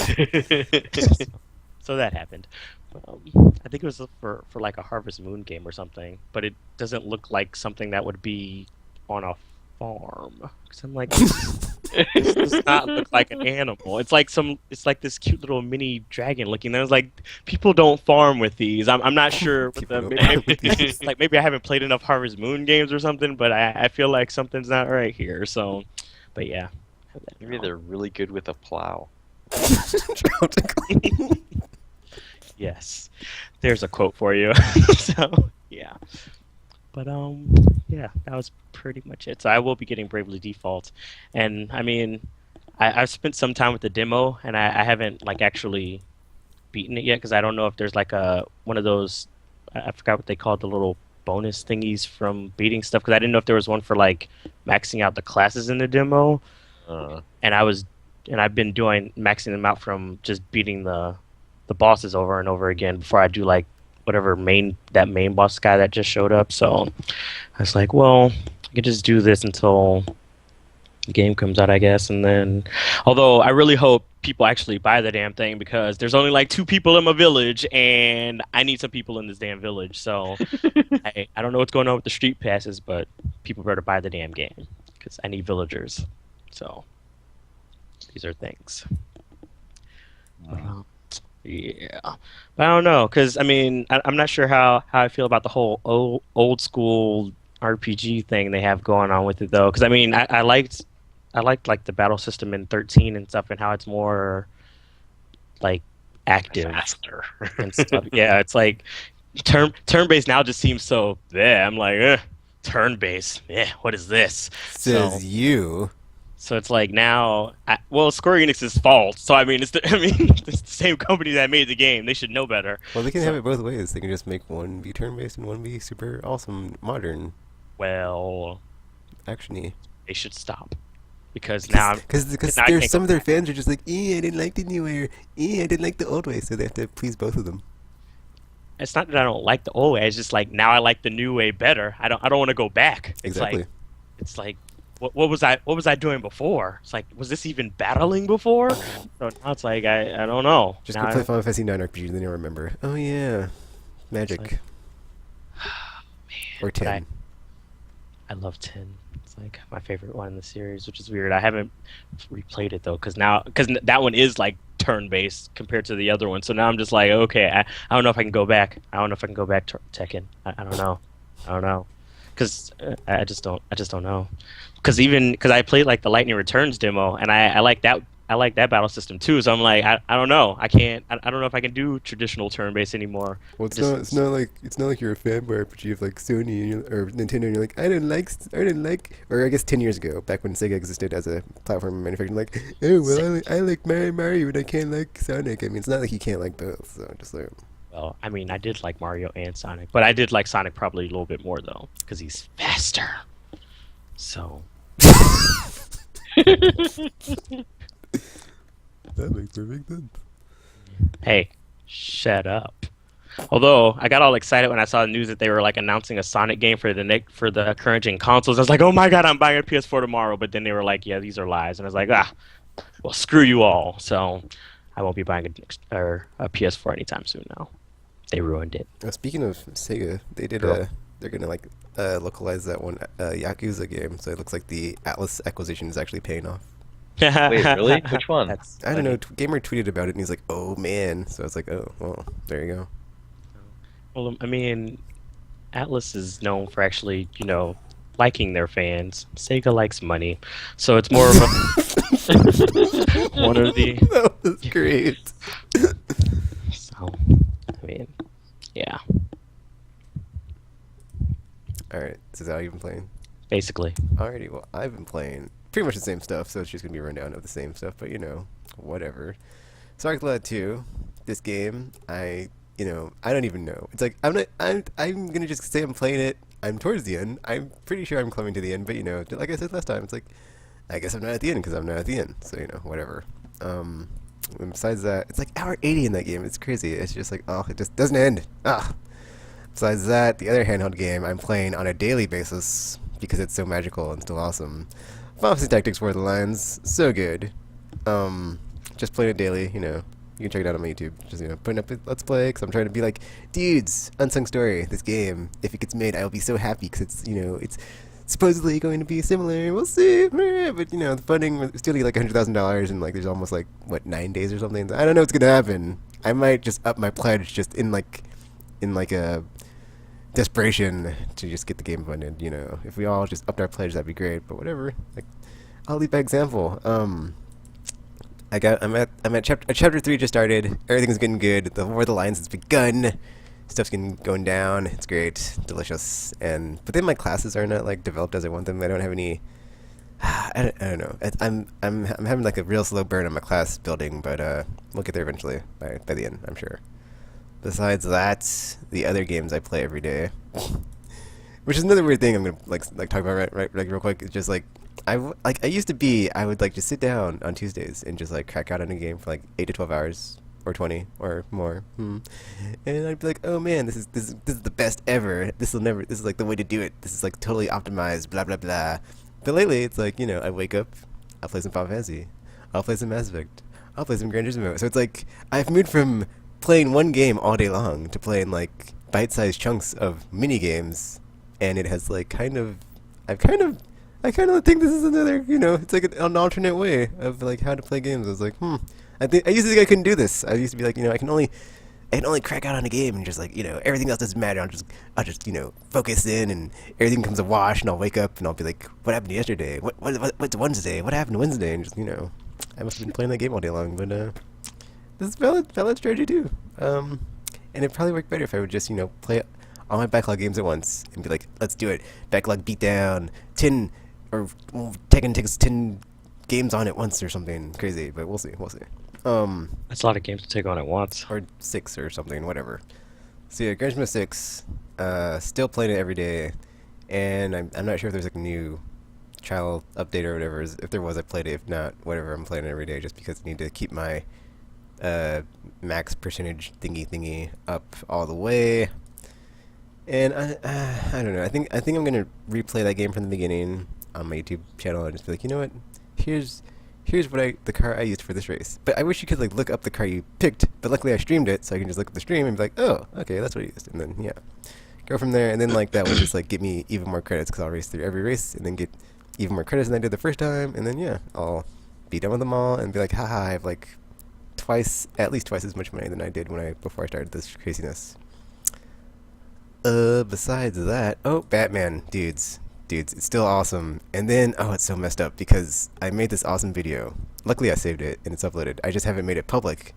so that happened. I think it was for like a Harvest Moon game or something, but it doesn't look like something that would be on a farm. Because I'm like, this does not look like an animal. It's like this cute little mini dragon looking. I was like, people don't farm with these. I'm not sure. With People the, don't farm with maybe, these. like maybe I haven't played enough Harvest Moon games or something, but I feel like something's not right here. So, but yeah. Maybe they're really good with a plow. Yes, there's a quote for you. So yeah, but yeah, that was pretty much it. So I will be getting Bravely Default, and I mean, I've spent some time with the demo, and I haven't like actually beaten it yet because I don't know if there's like one of those. I forgot what they called the little bonus thingies from beating stuff because I didn't know if there was one for like maxing out the classes in the demo, and I've been doing maxing them out from just beating the bosses over and over again before I do like whatever main boss guy that just showed up. So I was like, well, I could just do this until the game comes out, I guess. And then, although I really hope people actually buy the damn thing because there's only like 2 people in my village and I need some people in this damn village. So I don't know what's going on with the street passes, but people better buy the damn game because I need villagers. So these are things. Yeah, but I don't know because I mean I'm not sure how I feel about the whole old school RPG thing they have going on with it though. Because I mean I liked like the battle system in 13 and stuff and how it's more like active Faster. and stuff. Yeah, it's like turn-based now just seems so. Yeah, I'm like turn-based. Yeah, what is this? Says you. So it's like now, Square Enix's fault. So I mean, it's the same company that made the game. They should know better. Well, they can have it both ways. They can just make one be turn-based and one be super awesome, modern, Well, action-y. they should stop because now Because now I there's can't some go of their back. fans are just like, I didn't like the new way, or I didn't like the old way, so they have to please both of them. It's not that I don't like the old way. It's just like now I like the new way better. I don't want to go back. Exactly. It's like what was I doing before? It's like, was this even battling before? So now it's like I don't know. Just Now go play Final Fantasy 9 RPG, and then you'll remember. Oh yeah, Magic. like- Or but 10. I love 10. It's like my favorite one in the series, which is weird. I haven't replayed it though, because that one is like turn-based compared to the other one. So now I'm just like, okay, I don't know if I can go back. I don't know if I can go back to Tekken. I don't know. I don't know. Because I just don't know. Because I played like the Lightning Returns demo, and I like that. I like that battle system too. So I'm like, I don't know. I don't know if I can do traditional turn-based anymore. Well, it's not like you're a fanboy RPG of like Sony or Nintendo, and you're like, I didn't like, or I guess 10 years ago, back when Sega existed as a platform manufacturer, like, oh well, I like Mario, and I can't like Sonic. I mean, it's not like you can't like both. So just like, Well, I mean, I did like Mario and Sonic, but I did like Sonic probably a little bit more though, because he's faster. So. that makes perfect sense. Hey, shut up. Although I got all excited when I saw the news that they were like announcing a Sonic game for the current gen consoles. I was like, oh my god, I'm buying a PS4 tomorrow. But then they were like, yeah, these are lies, and I was like, well, screw you all. So I won't be buying a PS4 anytime soon now. They ruined it. Speaking of Sega, they did Girl. they're gonna like localize that one Yakuza game, so it looks like the Atlas acquisition is actually paying off. Wait, really? Which one? That's I don't know. funny. Gamer tweeted about it, and he's like, "Oh man!" So I was like, "Oh, well, there you go." Well, I mean, Atlas is known for actually, liking their fans. Sega likes money, so it's more of a one of the. That was great. So, I mean, yeah, All right, so is that how you've been playing? basically. Alrighty, well, I've been playing pretty much the same stuff, so it's just gonna be a rundown of the same stuff, but whatever. Sonic Lad 2, this game, I don't even know. It's like, I'm gonna just say I'm playing it. I'm towards the end. I'm pretty sure I'm coming to the end, but like I said last time, it's like, I guess I'm not at the end because I'm not at the end, so whatever. And besides that, it's like hour 80 in that game. It's crazy. It's just like, oh, it just doesn't end. Besides that, the other handheld game I'm playing on a daily basis because it's so magical and still awesome. Final Fantasy Tactics Borderlands, so good. Just playing it daily, you can check it out on my YouTube. Just, putting up a Let's Play, because I'm trying to be like, dudes, Unsung Story, this game, if it gets made, I will be so happy, because it's, it's supposedly going to be similar, we'll see, but, the funding is still like $100,000, and, like, there's almost, like, 9 days or something? I don't know what's gonna happen. I might just up my pledge just in a desperation to just get the game funded, If we all just upped our pledge, that'd be great, but whatever. Like, I'll lead by example. I'm at chapter 3 just started. Everything's getting good. The War of the Lions has begun. Stuff's going down. It's great, delicious. But then my classes are not like developed as I want them. I don't have any. I don't know. I'm having like a real slow burn on my class building, but we'll get there eventually by the end, I'm sure. Besides that, the other games I play every day, which is another weird thing I'm gonna like talk about right real quick. It's just like I would like just sit down on Tuesdays and just like crack out on a game for like 8 to 12 hours or 20 or more, and I'd be like, oh man, this is the best ever. This is like the way to do it. This is like totally optimized. Blah blah blah. But lately, it's like I wake up, I'll play some Final Fantasy, I'll play some Mass Effect, I'll play some Gran Turismo. So it's like I've moved from playing one game all day long to playing like bite-sized chunks of mini games, and it has like I kind of think this is another, it's like an alternate way of like how to play games. I was like, I used to think I couldn't do this. I used to be like, I can only crack out on a game and just like, everything else doesn't matter. I'll just focus in and everything comes a wash, and I'll wake up and I'll be like, what happened yesterday? What's Wednesday? What happened Wednesday? And just, I must have been playing that game all day long, but this is valid strategy too. And it'd probably work better if I would just, play all my backlog games at once and be like, let's do it. Backlog beatdown, 10, or Tekken takes 10 games on at once or something crazy, but we'll see. That's a lot of games to take on at once. Or 6 or something, whatever. So yeah, Gran Turismo 6, still playing it every day, and I'm not sure if there's like a new trial update or whatever. If there was, I played it. If not, whatever, I'm playing it every day just because I need to keep my max percentage thingy up all the way. And I don't know. I think I'm gonna replay that game from the beginning on my YouTube channel and just be like, you know what, here's the car I used for this race. But I wish you could like look up the car you picked. But luckily I streamed it, so I can just look at the stream and be like, oh, okay, that's what I used. And then yeah, go from there. And then like that will just like get me even more credits because I'll race through every race and then get even more credits than I did the first time. And then yeah, I'll be done with them all and be like, haha, I have like at least twice as much money than I did before I started this craziness. Besides that, oh, Batman, dudes, it's still awesome. And then, oh, it's so messed up because I made this awesome video. Luckily, I saved it and it's uploaded. I just haven't made it public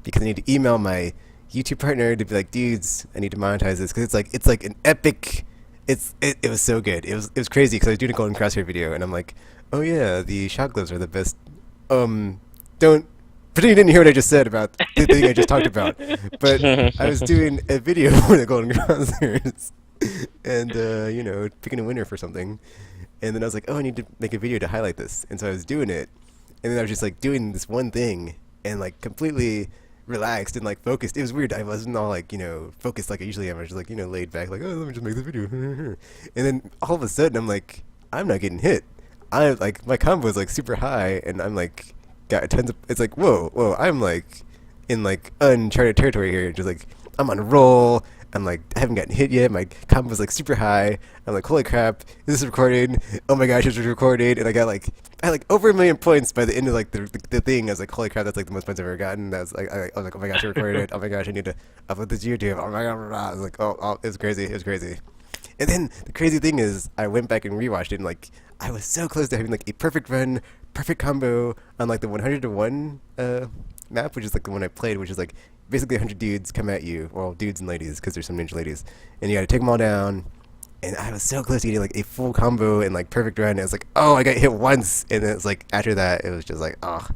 because I need to email my YouTube partner to be like, dudes, I need to monetize this because it's like an epic. It was so good. It was crazy because I was doing a Golden Crosshair video and I'm like, oh yeah, the shot gloves are the best. Don't. Pretend you didn't hear what I just said about the thing I just talked about. But I was doing a video for the Golden Crosshairs and, you know, picking a winner for something. And then I was like, oh, I need to make a video to highlight this. And so I was doing it. And then I was just, like, doing this one thing and, like, completely relaxed and, like, focused. It was weird. I wasn't all, like, you know, focused like I usually am. I was just, like, you know, laid back, like, oh, let me just make the video. And then all of a sudden, I'm like, I'm not getting hit. My combo is, like, super high. And I'm, like... got tons of, it's like, whoa, I'm like in like uncharted territory here, just like I'm on a roll, I'm like, I haven't gotten hit yet, my combo was like super high, I'm like, holy crap, is this recorded? Oh my gosh, it's recorded, and I had like over 1 million points by the end of like the thing. I was like, holy crap, that's like the most points I've ever gotten. I was like, oh my gosh, I recorded it, oh my gosh, I need to upload this to YouTube, oh my god, I was like, oh, it was crazy. And then the crazy thing is, I went back and rewatched it, and like, I was so close to having like a perfect run, perfect combo on like the 100 to 1 map, which is like the one I played, which is like basically 100 dudes come at you, well, dudes and ladies, because there's some ninja ladies, and you gotta take them all down. And I was so close to getting like a full combo and like perfect run. And it was like, oh, I got hit once, and then it's like after that, it was just like, oh.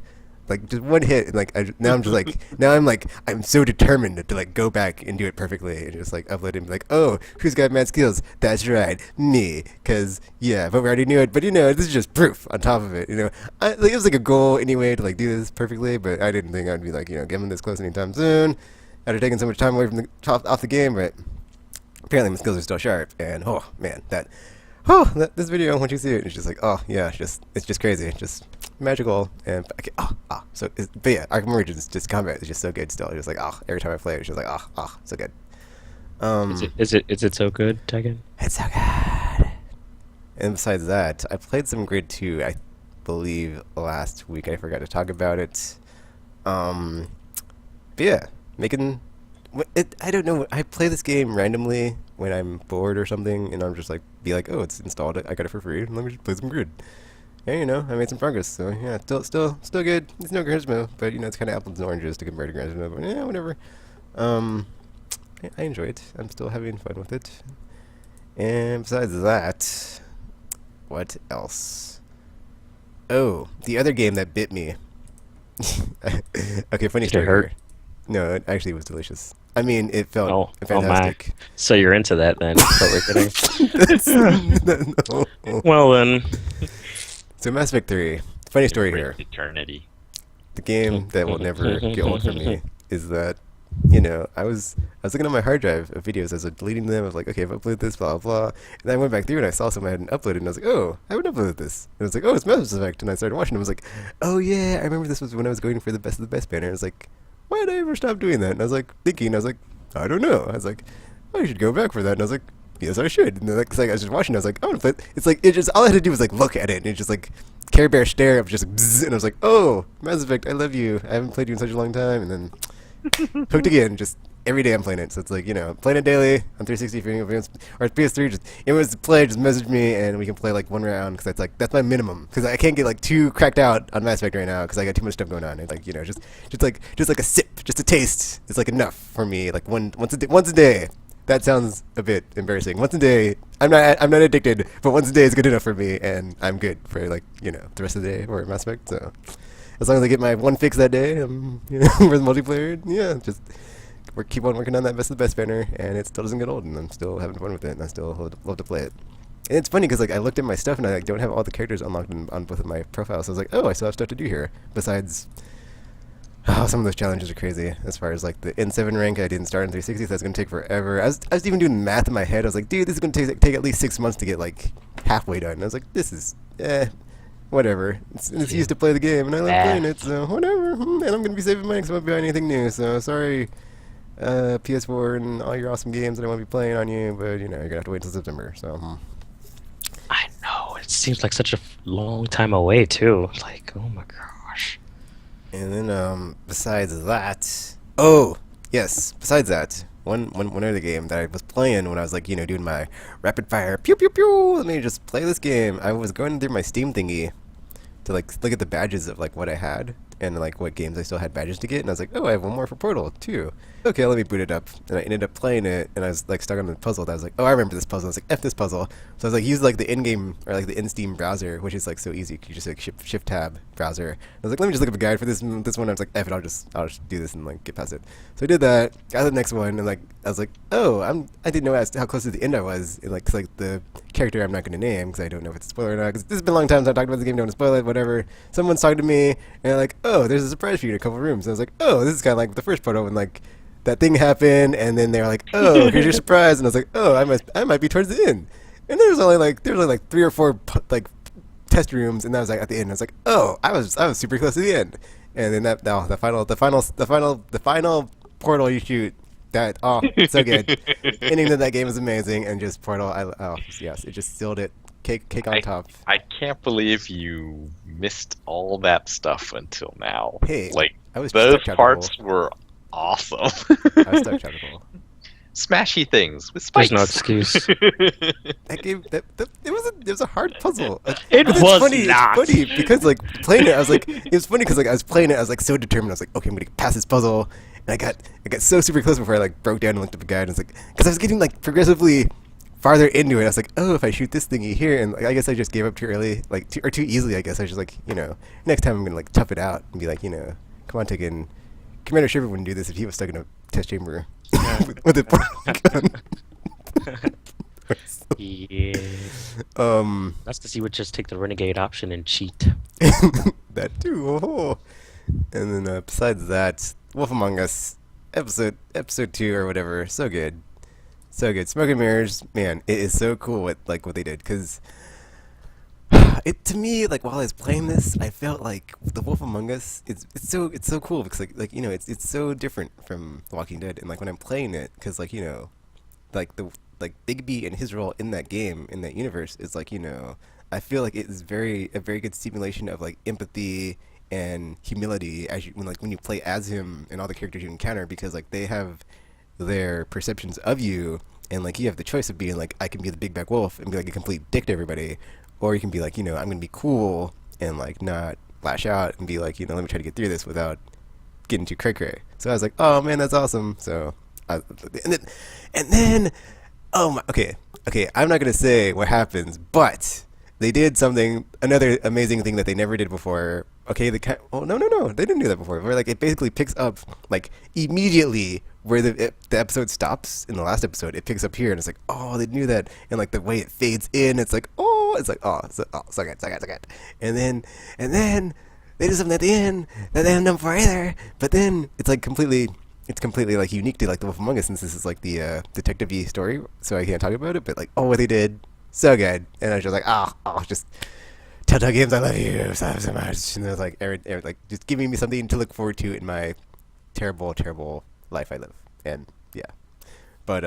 Like just one hit, and like I'm so determined to like go back and do it perfectly, and just like upload it and be like, oh, who's got mad skills? That's right, me. Cause yeah, but we already knew it. But you know, this is just proof on top of it. You know, it was like a goal anyway to like do this perfectly, but I didn't think I'd be like, you know, getting this close anytime soon. After taking so much time away from off the game, but apparently my skills are still sharp. And oh man, this video, once you see it, it's just like, oh yeah, it's just crazy, it's just magical. And but yeah, Arkham Origins just combat is just so good still. It's just like, oh, every time I play it, it's just like, oh, so good. Is it so good, Tekken? It's so good. And besides that, I played some Grid 2, I believe last week. I forgot to talk about it. But yeah, I don't know. I play this game randomly when I'm bored or something, and I'm just like, oh, it's installed. I got it for free. Let me just play some Grid. And you know, I made some progress. So yeah, still good. It's no Gran Turismo, but you know, it's kind of apples and oranges to compare to Gran Turismo. But yeah, whatever. I enjoy it. I'm still having fun with it. And besides that, what else? Oh, the other game that bit me. Okay, funny story. Did it hurt? Here. No, it actually was delicious. I mean, it felt fantastic. Oh my. So you're into that then? That's what we're getting. No. Well then. So Mass Effect 3. Funny story here. Eternity. The game that will never get old for me is that, you know, I was looking at my hard drive of videos. I was like, deleting them. I was like, okay, I've uploaded this, blah, blah. And then I went back through and I saw something I hadn't uploaded. And I was like, oh, I haven't uploaded this. And I was like, oh, it's Mass Effect. And I started watching it. I was like, oh, yeah, I remember this was when I was going for the best of the best banner. I was like, why did I ever stop doing that? And I was like, thinking, I was like, I don't know. I was like, oh, I should go back for that. And I was like, yes, I should. And then like, I was just watching it. I was like, I want to play. It's like, it just, all I had to do was like look at it. And it just like, Care Bear stare up, just bzzz, and I was like, oh, Mass Effect, I love you. I haven't played you in such a long time. And then hooked again. Just every day I'm playing it. So it's like, you know, playing it daily on 360 or PS3. Just it was play. Just message me and we can play like one round because that's my minimum. Because I can't get like too cracked out on Mass Effect right now because I got too much stuff going on. And like, you know, just like a sip, just a taste. It's like enough for me. Like once a day. That sounds a bit embarrassing. Once a day, I'm not addicted, but once a day is good enough for me, and I'm good for like, you know, the rest of the day or Mass Effect. So as long as I get my one fix that day, I'm, you know, for the multiplayer, yeah, just keep on working on that best of the best banner, and it still doesn't get old, and I'm still having fun with it, and I still love to play it. And it's funny because like I looked at my stuff and I like don't have all the characters unlocked on both of my profiles. So I was like, oh, I still have stuff to do here besides. Oh, some of those challenges are crazy. As far as like the N7 rank, I didn't start in 360, so that's gonna take forever. I was even doing math in my head. I was like, dude, this is gonna take at least 6 months to get like halfway done. And I was like, this is whatever. It's used to play the game, and I love playing it, so whatever. And I'm gonna be saving money because I won't be buying anything new. So sorry, PS4 and all your awesome games that I won't be playing on you, but you know you're gonna have to wait till September. So. I know, it seems like such a long time away too. Like, oh my gosh. And then besides that, oh yes, besides that, one other game that I was playing when I was like, you know, doing my rapid fire pew pew pew. Let me just play this game. I was going through my Steam thingy to like look at the badges of like what I had and like what games I still had badges to get, and I was like, oh, I have one more for Portal too. Okay, let me boot it up, and I ended up playing it, and I was like stuck on the puzzle. That I was like, oh, I remember this puzzle. I was like, F this puzzle. So I was like, use like the in-game or like the in-Steam browser, which is like so easy. You just like shift tab browser. I was like, let me just look up a guide for this one. I was like, F it, I'll just do this and like get past it. So I did that, got the next one, and like I was like, oh, I didn't know how close to the end I was. And, like, 'cause, like the character I'm not going to name because I don't know if it's a spoiler or not. Because this has been a long time since I talked about the game. Don't want to spoil it, whatever. Someone's talking to me, and they're like, oh, there's a surprise for you in a couple rooms. And I was like, oh, this is kind of like the first Portal when like that thing happened, and then they were like, oh, here's your surprise, and I was like, oh, I might be towards the end. And there was only like 3 or 4 like test rooms, and that was like at the end. I was like, oh, I was super close to the end. And then the final Portal you shoot, that so good. Ending to that game is amazing, and just Portal, yes, it just sealed it. Cake on top. I can't believe you missed all that stuff until now. Hey, like I was those stuck parts were awesome. I was stuck chapterful. Smashy things with spikes. There's no excuse. That game, it was a hard puzzle. It But it's was funny, not. It's funny because like playing it, I was like, it was funny because like I was playing it, I was like so determined. I was like, okay, I'm gonna get past this puzzle, and I got so super close before I like broke down and looked up a guide. And it's like because I was getting like progressively farther into it. I was like, oh, if I shoot this thingy here, and like, I guess I just gave up too early, like too easily. I guess I was just like, you know, next time I'm gonna like tough it out and be like, you know, come on, Tekken. Commander Shiver wouldn't do this if he was stuck in a test chamber with a portal gun. Yeah. That's because he would just take the renegade option and cheat. That too. Oh. And then besides that, Wolf Among Us episode 2 or whatever, so good, Smoke and Mirrors, man, it is so cool what they did, because it, to me, like while I was playing this, I felt like the Wolf Among Us, it's so cool because like you know it's so different from The Walking Dead, and like when I'm playing it, because like you know, like Bigby and his role in that game, in that universe, is like, you know, I feel like it is a very good stimulation of like empathy and humility as when you play as him and all the characters you encounter, because like they have their perceptions of you, and like you have the choice of being like, I can be the big bad wolf and be like a complete dick to everybody, or you can be like, you know, I'm gonna be cool and like not lash out and be like, you know, let me try to get through this without getting too cray. So I was like, oh man, that's awesome. So and then oh my, okay, I'm not gonna say what happens, but they did another amazing thing that they never did before. Okay, no, they didn't do that before. Where like it basically picks up like immediately where the episode stops in the last episode. It picks up here, and it's like, oh, they knew that, and like the way it fades in, it's like, so good. And then they do something at the end that they haven't done before either. But then it's completely like unique to like The Wolf Among Us, since this is like the detective-y story, so I can't talk about it. But like, what they did, so good. And I was just like, just Telltale Games, I love you so much. And it was like, like just giving me something to look forward to in my terrible life I live. And yeah, but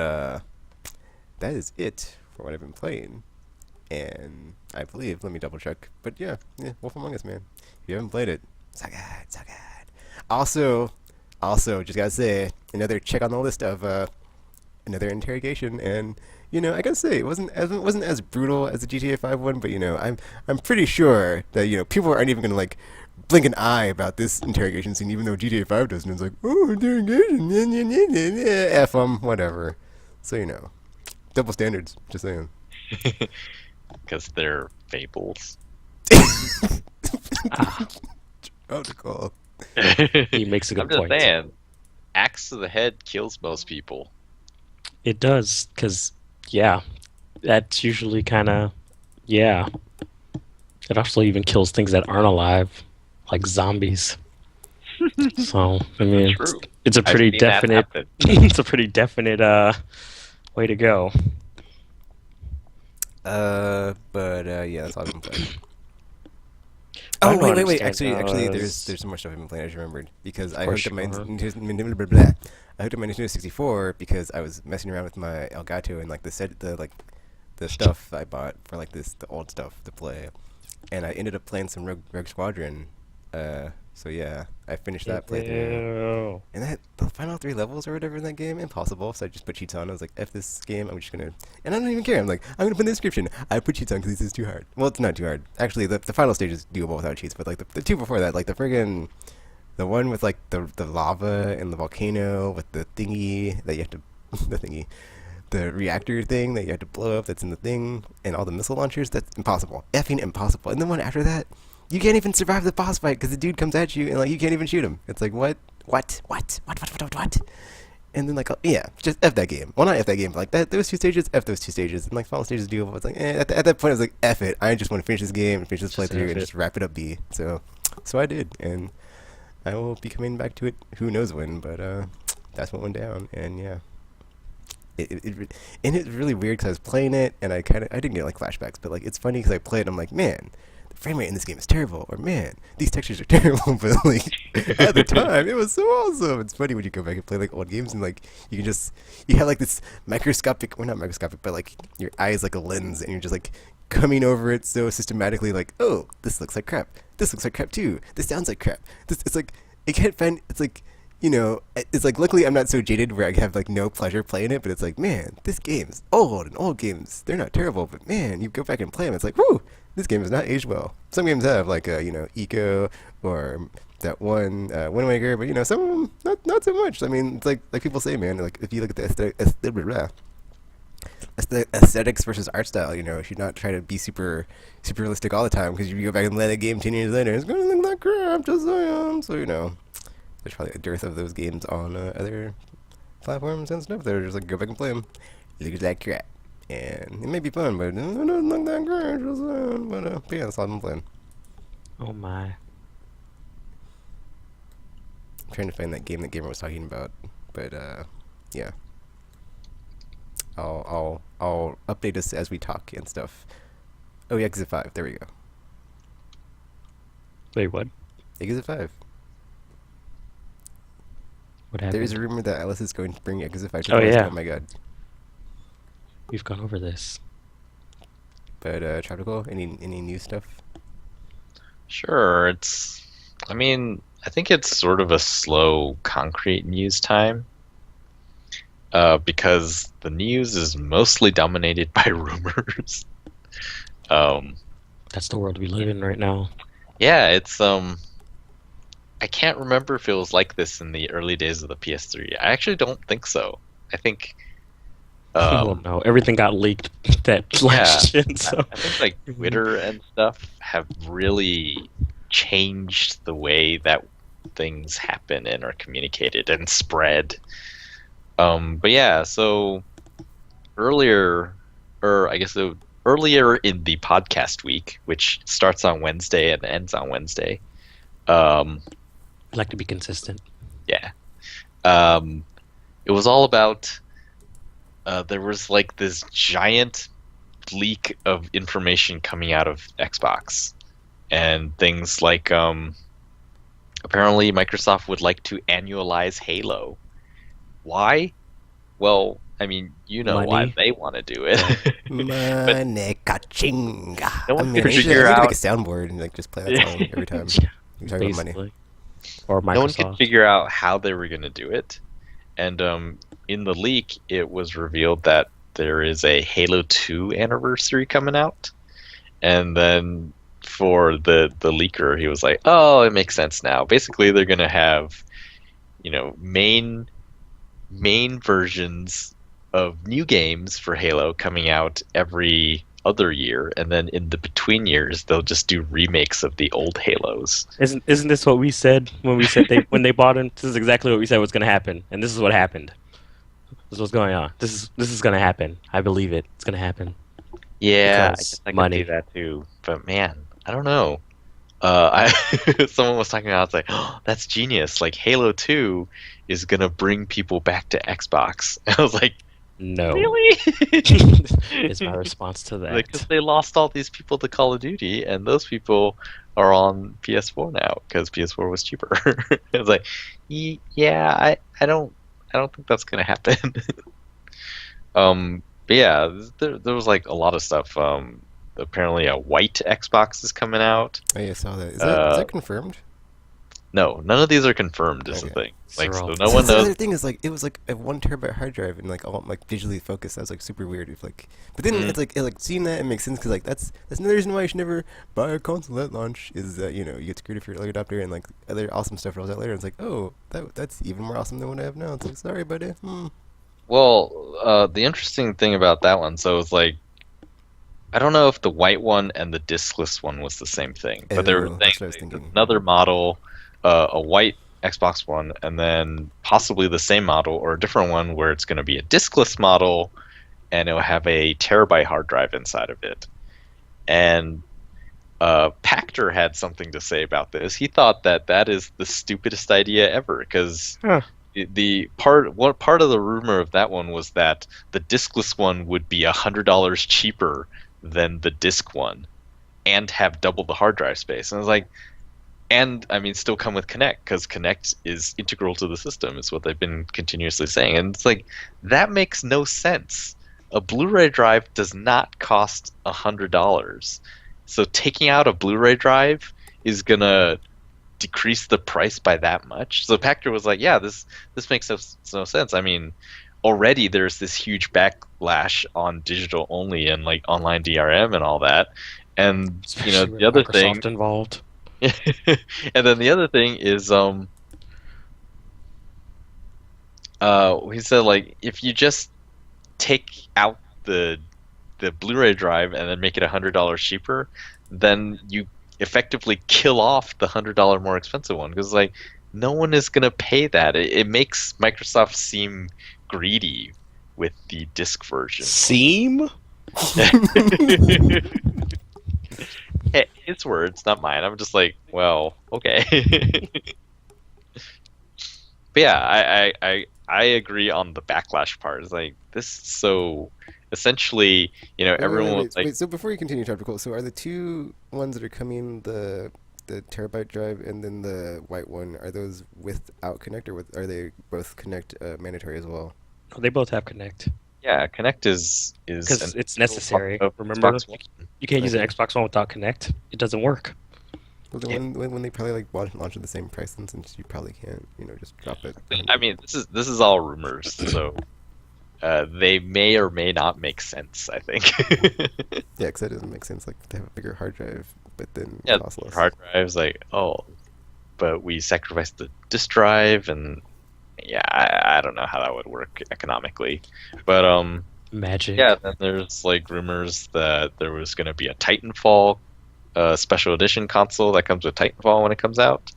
that is it for what I've been playing. And I believe, let me double check, but yeah, Wolf Among Us, man. If you haven't played it, so good. Also, just gotta say, another check on the list of another interrogation, and you know, I gotta say, it wasn't as brutal as the GTA 5 one, but you know, I'm pretty sure that, you know, people aren't even gonna like blink an eye about this interrogation scene, even though GTA 5 doesn't. It's like, oh, interrogation, F them, whatever. So you know, double standards. Just saying. Because they're fables. Protocol. He makes a good point. I'm just saying, axe to the head kills most people. It does, because, yeah, that's usually kind of, yeah. It also even kills things that aren't alive, like zombies. So, I mean, it's a pretty definite, it's a pretty definite way to go. Yeah, that's all I've been playing. I Oh don't wait. understand Actually, those. there's some more stuff I've been playing. I just remembered because I For hooked up my sure. blah, blah, blah. I hooked up my Nintendo 64 because I was messing around with my Elgato and like the stuff I bought for like the old stuff to play, and I ended up playing some Rogue Squadron. So yeah, I finished that playthrough. Ew. And that the final 3 levels or whatever in that game, impossible. So I just put cheats on. I was like, F this game. I'm just gonna, and I don't even care. I'm like, I'm gonna put in the description. I put cheats on because this is too hard. Well, it's not too hard. Actually, the final stage is doable without cheats. But like the two before that, like the one with like the lava and the volcano with the thingy that you have to, the thingy, the reactor thing that you have to blow up that's in the thing, and all the missile launchers. That's impossible. Effing impossible. And the one after that, you can't even survive the boss fight because the dude comes at you and like you can't even shoot him. It's like what? And then like yeah, just F that game. Well, not F that game, but like those 2 stages, F those 2 stages, and like final stages doable. It's like at that point I was like F it. I just want to finish this game, and finish this Just playthrough, F and it. just wrap it up. So I did, and I will be coming back to it. Who knows when? But that's what went down, and yeah. And it's really weird because I was playing it and I didn't get like flashbacks, but like it's funny because I play it and I'm like, man, the frame rate in this game is terrible, or man, these textures are terrible. But like at the time, it was so awesome. It's funny when you go back and play like old games and like you have like this microscopic, well not microscopic, but like your eye is like a lens and you're just like coming over it so systematically, like, oh, this looks like crap. This looks like crap too. This sounds like crap. It's like it can't find. It's like. It's like luckily I'm not so jaded where I have like no pleasure playing it, but it's like, man, this game's old, and old games, they're not terrible, but man, you go back and play them, it's like, whoo, this game has not aged well. Some games have like Eco or that one Wind Waker, but some of them not so much. I mean, it's like people say, man, like if you look at the aesthetics versus art style, you should not try to be super realistic all the time because you go back and play the game 10 years later, it's gonna look like crap, just saying. So there's probably a dearth of those games on other platforms and stuff. They're just like, go back and play them. Look like crap. And it may be fun, but it doesn't look that great. Just saying. But yeah, that's all I'm playing. Oh my. I'm trying to find that game that Gamer was talking about. But yeah. I'll update us as we talk and stuff. Oh, yeah, Exit 5. There we go. Wait, what? Exit 5. What happened? There is a rumor that Alice is going to bring Exit 5 to Oh, the yeah. Oh my god. We've gone over this. But Tropical, any new stuff? Sure, I think it's sort of a slow, concrete news time. Because the news is mostly dominated by rumors. That's the world we live in right now. Yeah, it's I can't remember if it was like this in the early days of the PS3. I actually don't think so. I think Oh no, everything got leaked that last gen. So I think like Twitter and stuff have really changed the way that things happen and are communicated and spread. But yeah, so earlier in the podcast week, which starts on Wednesday and ends on Wednesday. I like to be consistent. Yeah. It was all about there was like this giant leak of information coming out of Xbox and things like apparently Microsoft would like to annualize Halo. Why? Well, I mean, Money. why they want to do it. Money kachinga. No one can I should figure make out- a soundboard and like just play that song every time. You talk about money. Basically. Or Microsoft. No one could figure out how they were going to do it. And in the leak, it was revealed that there is a Halo 2 anniversary coming out. And then for the leaker, he was like, oh, it makes sense now. Basically, they're going to have, main versions of new games for Halo coming out every other year, and then in the between years they'll just do remakes of the old Halos. Isn't this what we said when we said when they bought him? This is exactly what we said was going to happen, and this is what happened. This is what's going on. This is going to happen. I believe it. It's going to happen. Yeah, Because I can money. see that too. But man, I don't know. Someone was talking about, it's like, oh, that's genius. Like Halo 2 is gonna bring people back to Xbox. And I was like, No. Really? Is my response to that. Because they lost all these people to Call of Duty, and those people are on PS4 now because PS4 was cheaper. It's like, yeah, I don't think that's gonna happen. But yeah, there was like a lot of stuff. Apparently a white Xbox is coming out. Oh yeah, I saw that. Is that confirmed? No, none of these are confirmed. Is the Okay. thing. Like, so Cyril. no one The knows. other thing is like it was like a 1 terabyte hard drive and like all like visually focused. That was like super weird. If like, but then it's like seeing that it makes sense because like that's another reason why you should never buy a console at launch is that you get security for your early adopter and like other awesome stuff rolls out later. It's like that's even more awesome than what I have now. It's like sorry, buddy. Well, the interesting thing about that one, so it's like, I don't know if the white one and the discless one was the same thing, but they were Oh, that's what I was saying thinking. another model, a white Xbox One, and then possibly the same model or a different one where it's going to be a diskless model, and it'll have a terabyte hard drive inside of it. And Pactor had something to say about this. He thought that is the stupidest idea ever because part of the rumor of that one was that the diskless one would be $100 cheaper than the disc one, and have double the hard drive space. And I was like, and I mean, still come with Connect because Connect is integral to the system. Is what they've been continuously saying, and it's like that makes no sense. A Blu-ray drive does not cost $100, so taking out a Blu-ray drive is gonna decrease the price by that much. So Pactor was like, yeah, this makes no sense. I mean, already there's this huge backlash on digital only and like online DRM and all that. And Especially with the other Microsoft thing involved. and then the other thing is he said like if you just take out the Blu-ray drive and then make it $100 cheaper, then you effectively kill off the $100 more expensive one because like no one is gonna pay that. It makes Microsoft seem greedy with the disc version. Seem? Hey, his words, not mine. I'm just like, well, okay. But yeah, I agree on the backlash part. It's like this is so essentially, everyone was like, wait, so before you continue, Chapter Cole, so are the two ones that are coming the terabyte drive and then the white one, are those without Connect or are they both Connect mandatory as well? Oh, they both have Connect. yeah, Connect is Because an it's necessary. of Remember, Xbox One. you can't use an Xbox One without Connect. It doesn't work. Well, then when they probably like launch at the same price, then since you probably can't, just drop it. I mean, this is all rumors, so they may or may not make sense. I think. Yeah, because that doesn't make sense. Like they have a bigger hard drive, but then Yeah, it costs less. hard drives like but we sacrificed the disk drive, and yeah, I don't know how that would work economically, but Magic. yeah. Then there's like rumors that there was going to be a Titanfall special edition console that comes with Titanfall when it comes out,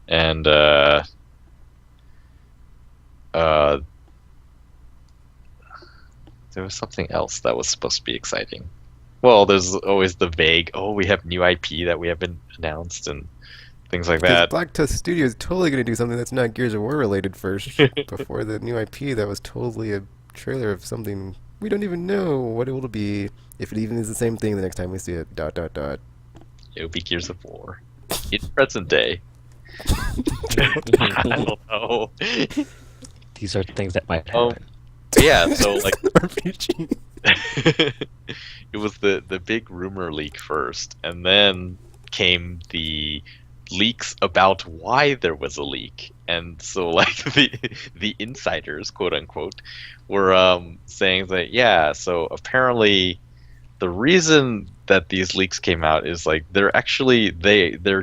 and there was something else that was supposed to be exciting. Well, there's always the vague, we have new IP that we haven't announced and things like Because that. Black Tusk Studio is totally going to do something that's not Gears of War related first, before the new IP that was totally a trailer of something we don't even know what it will be, if it even is the same thing the next time we see it. ... It would be Gears of War in present day. I don't know. These are things that might happen. But yeah, so like RPG. it was the big rumor leak first, and then came the leaks about why there was a leak. And so like the insiders, quote unquote, were saying that so apparently the reason that these leaks came out is like they're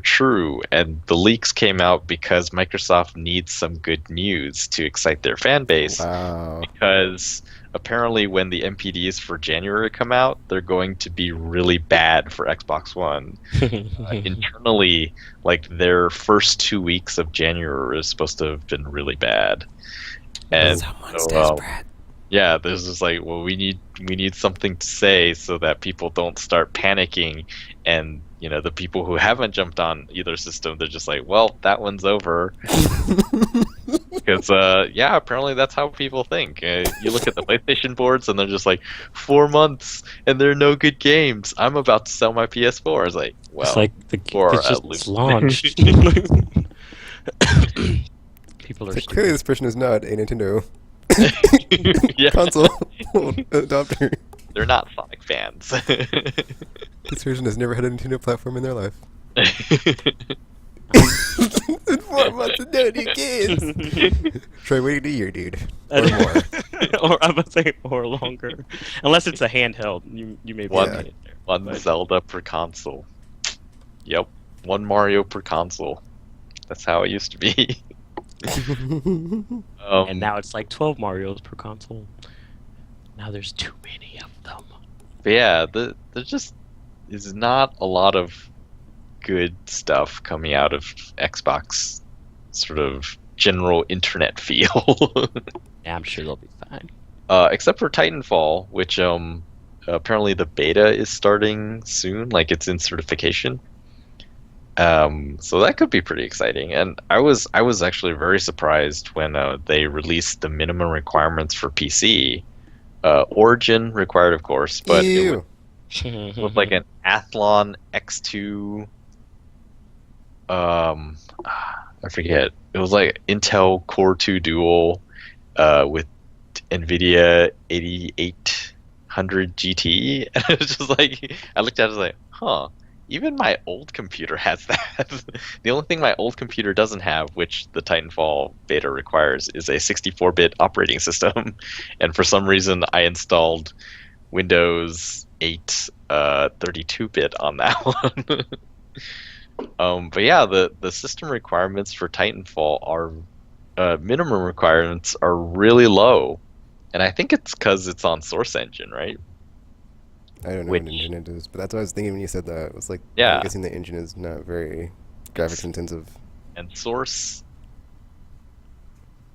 true, and the leaks came out because Microsoft needs some good news to excite their fan base. Wow. Because apparently when the MPDs for January come out, they're going to be really bad for Xbox One. Internally, like their first 2 weeks of January is supposed to have been really bad. And Someone's so, desperate. yeah, there's just like, well, we need something to say so that people don't start panicking, and the people who haven't jumped on either system, they're just like, well, that one's over. Because yeah, apparently that's how people think. You look at the PlayStation boards and they're just like 4 months and there are no good games. I'm about to sell my PS4. I was like, well, It's like or it's at just least- launched. People are So clearly, stupid. this person is not a Nintendo Yeah. console adopter. They're not Sonic fans. This person has never had a Nintendo platform in their life. In 4 months of no new games. Try waiting a year, dude. Or more. Or I'm gonna say or longer, unless it's a handheld. You may be One, right there. one But- Zelda per console. Yep, one Mario per console. That's how it used to be. And now it's like 12 Marios per console. Now there's too many of them. But yeah, there just is not a lot of good stuff coming out of Xbox sort of general internet feel. Yeah, I'm sure they'll be fine. Except for Titanfall, which apparently the beta is starting soon, like it's in certification. So that could be pretty exciting. And I was actually very surprised when they released the minimum requirements for PC. Origin required, of course, but it was like an Athlon X2. I forget. It was like Intel Core 2 Dual with NVIDIA 8800 GT. And it was just like, I looked at it and was like, huh, even my old computer has that. The only thing my old computer doesn't have, which the Titanfall beta requires, is a 64-bit operating system. And for some reason, I installed Windows 8 32-bit on that one. But yeah, the system requirements for Titanfall are minimum requirements are really low, and I think it's because it's on Source Engine, right? I don't know what engine it is, but that's what I was thinking when you said that. It was like, Yeah. I'm guessing the engine is not very graphics intensive. And Source,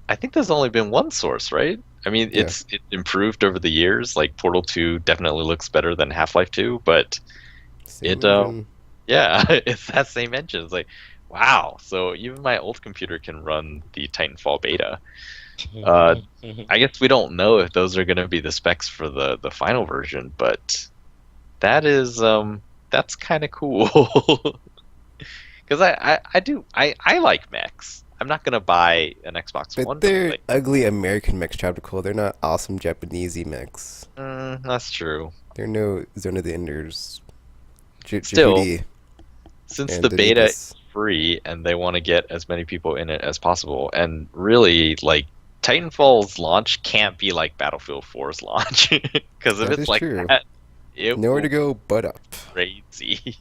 I think there's only been one Source, right? I mean, Yeah. it's improved over the years. Like Portal 2 definitely looks better than Half-Life 2, but Same It, engine. yeah, it's that same engine. It's like, wow. So even my old computer can run the Titanfall beta. I guess we don't know if those are going to be the specs for the final version, but that is that's kind of cool. Because I like mechs. I'm not going to buy an Xbox One. But they're like, ugly American mechs trapped cool. They're not awesome Japanesey mechs. that's true. They're no Zone of the Enders. Still, GPD. Since and the beta Danitas. is free and they want to get as many people in it as possible, and really, like, Titanfall's launch can't be like Battlefield 4's launch, because if That it's is like true. that, it Nowhere will to go but up. be crazy.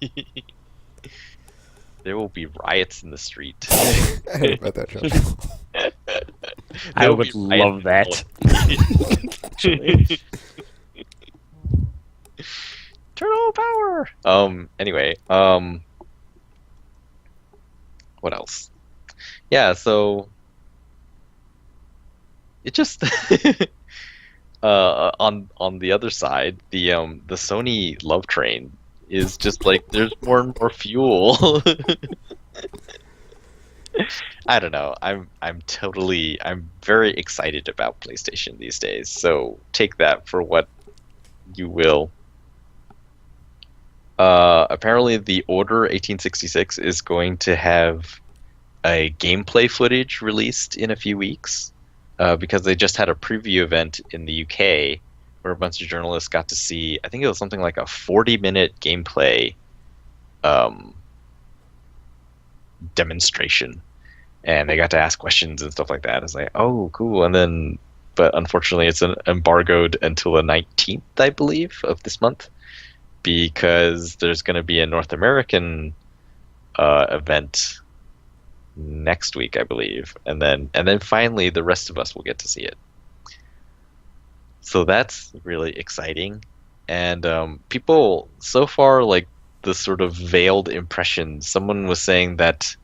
There will be riots in the street. I heard about that trouble. I There will would be love riots that. in the- Turtle power. Anyway. What else? Yeah. So. It just. On the other side, the Sony love train is just like there's more and more fuel. I don't know. I'm very excited about PlayStation these days. So take that for what you will. Apparently, the Order 1866 is going to have a gameplay footage released in a few weeks, because they just had a preview event in the UK where a bunch of journalists got to see, I think it was something like a 40-minute gameplay demonstration, and they got to ask questions and stuff like that. It's like, oh, cool. And then, but unfortunately, it's embargoed until the 19th, I believe, of this month, because there's going to be a North American event next week, I believe, and then finally the rest of us will get to see it. So that's really exciting, and people so far, like, the sort of veiled impression. Someone was saying that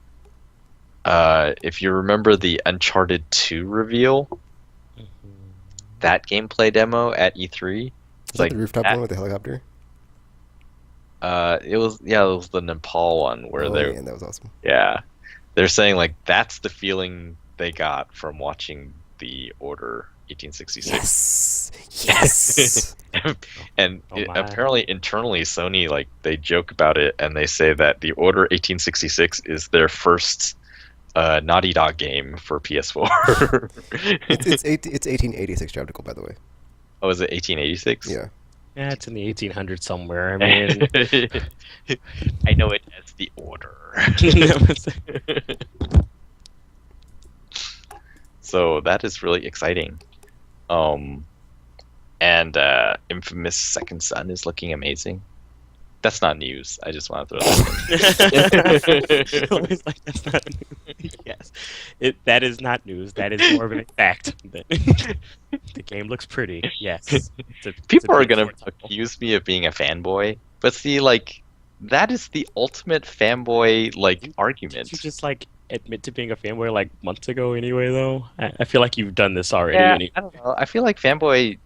if you remember the Uncharted 2 reveal, that gameplay demo at E3, Is it's that like the rooftop that- one with the helicopter? it was the Nepal one where Oh, they man, that was awesome. yeah, they're saying like that's the feeling they got from watching the Order 1866. Yes. And Oh my. apparently internally Sony, like, they joke about it and they say that the Order 1866 is their first Naughty Dog game for PS4. It's 1886 Tropical, by the way. Oh, is it 1886? Yeah. Yeah, it's in the 1800s somewhere. I mean, I know it as the Order. So that is really exciting. And Infamous Second Son is looking amazing. That's not news. I just want to throw that in. Always like, that's not news. Yes, that is not news. That is more of a fact. The game looks pretty. Yes. People are going gonna accuse me of being a fanboy, but see, like, that is the ultimate fanboy argument. Did you just admit to being a fanboy months ago anyway? Though I feel like you've done this already. Yeah, anyway. I don't know. I feel like fanboy.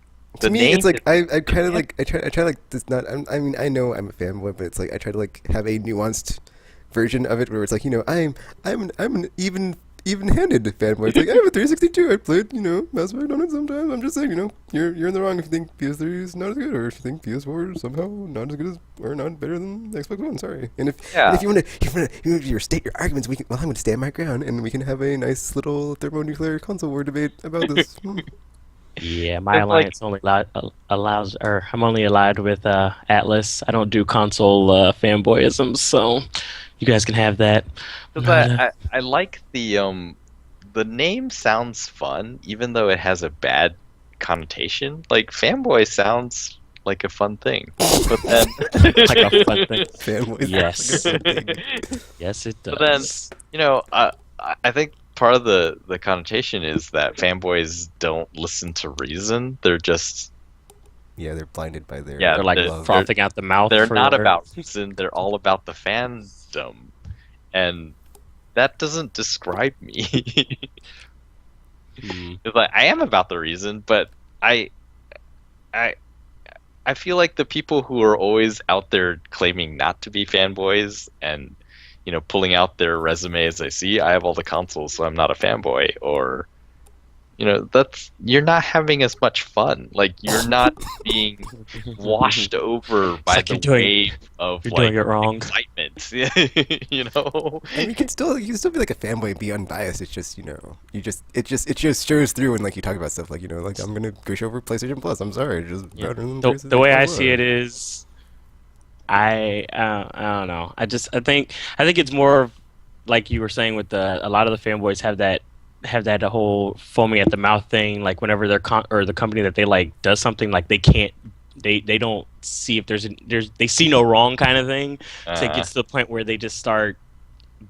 To me, name it's like I kind of I try this not. I mean, I know I'm a fanboy, but it's like I try to have a nuanced version of it where it's like, I'm an even-handed fanboy. It's like I have a 362. I played Mass Effect on it sometimes. I'm just saying, you're in the wrong if you think PS3 is not as good, or if you think PS4 is somehow not as good as or not better than Xbox One. Sorry. And if you want to state your arguments, I'm going to stand my ground, and we can have a nice little thermonuclear console war debate about this. Yeah, my alliance only allows, or I'm only allowed with Atlas. I don't do console fanboyism, so you guys can have that. But I like the name sounds fun, even though it has a bad connotation. Like, fanboy sounds like a fun thing, but then like a fun thing. Fanboy. Yes, yes, it does. But then I think part of the connotation is that fanboys don't listen to reason. They're just they're blinded by their they're frothing out the mouth. They're not about reason. They're all about the fandom, and that doesn't describe me. It's like, I am about the reason, but I feel like the people who are always out there claiming not to be fanboys and pulling out their resumes, I have all the consoles, so I'm not a fanboy, or you're not having as much fun. Like, you're not being washed over by the wave of doing it wrong. excitement. And you can still be like a fanboy and be unbiased. It's just it just shows through when you talk about stuff like I'm gonna push over PlayStation Plus. I'm sorry, just better than the way I see it is, I don't know. I think it's more of, like you were saying, with a lot of the fanboys have that whole foaming at the mouth thing. Like, whenever or the company that they like does something, like, they don't see if they see no wrong kind of thing. So it gets to the point where they just start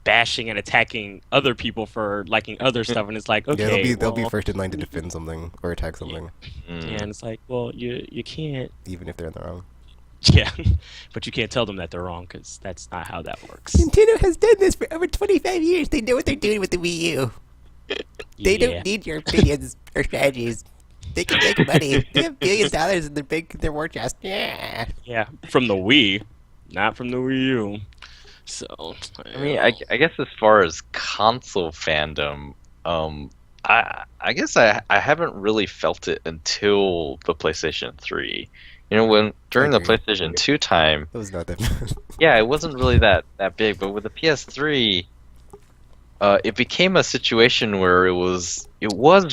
bashing and attacking other people for liking other stuff, and it's like, okay, they'll be first in line to defend something or attack something. Yeah, and it's like, well, you can't, even if they're in the wrong. Yeah, but you can't tell them that they're wrong, because that's not how that works. Nintendo has done this for over 25 years. They know what they're doing with the Wii U. They don't need your opinions or strategies. They can make money. They have $billions in their war chest. Yeah. Yeah, from the Wii, not from the Wii U. So, I mean, I guess as far as console fandom, I guess I haven't really felt it until the PlayStation 3. During the PlayStation 2 time, it was not that bad. Yeah, it wasn't really that big, but with the PS3, it became a situation where it was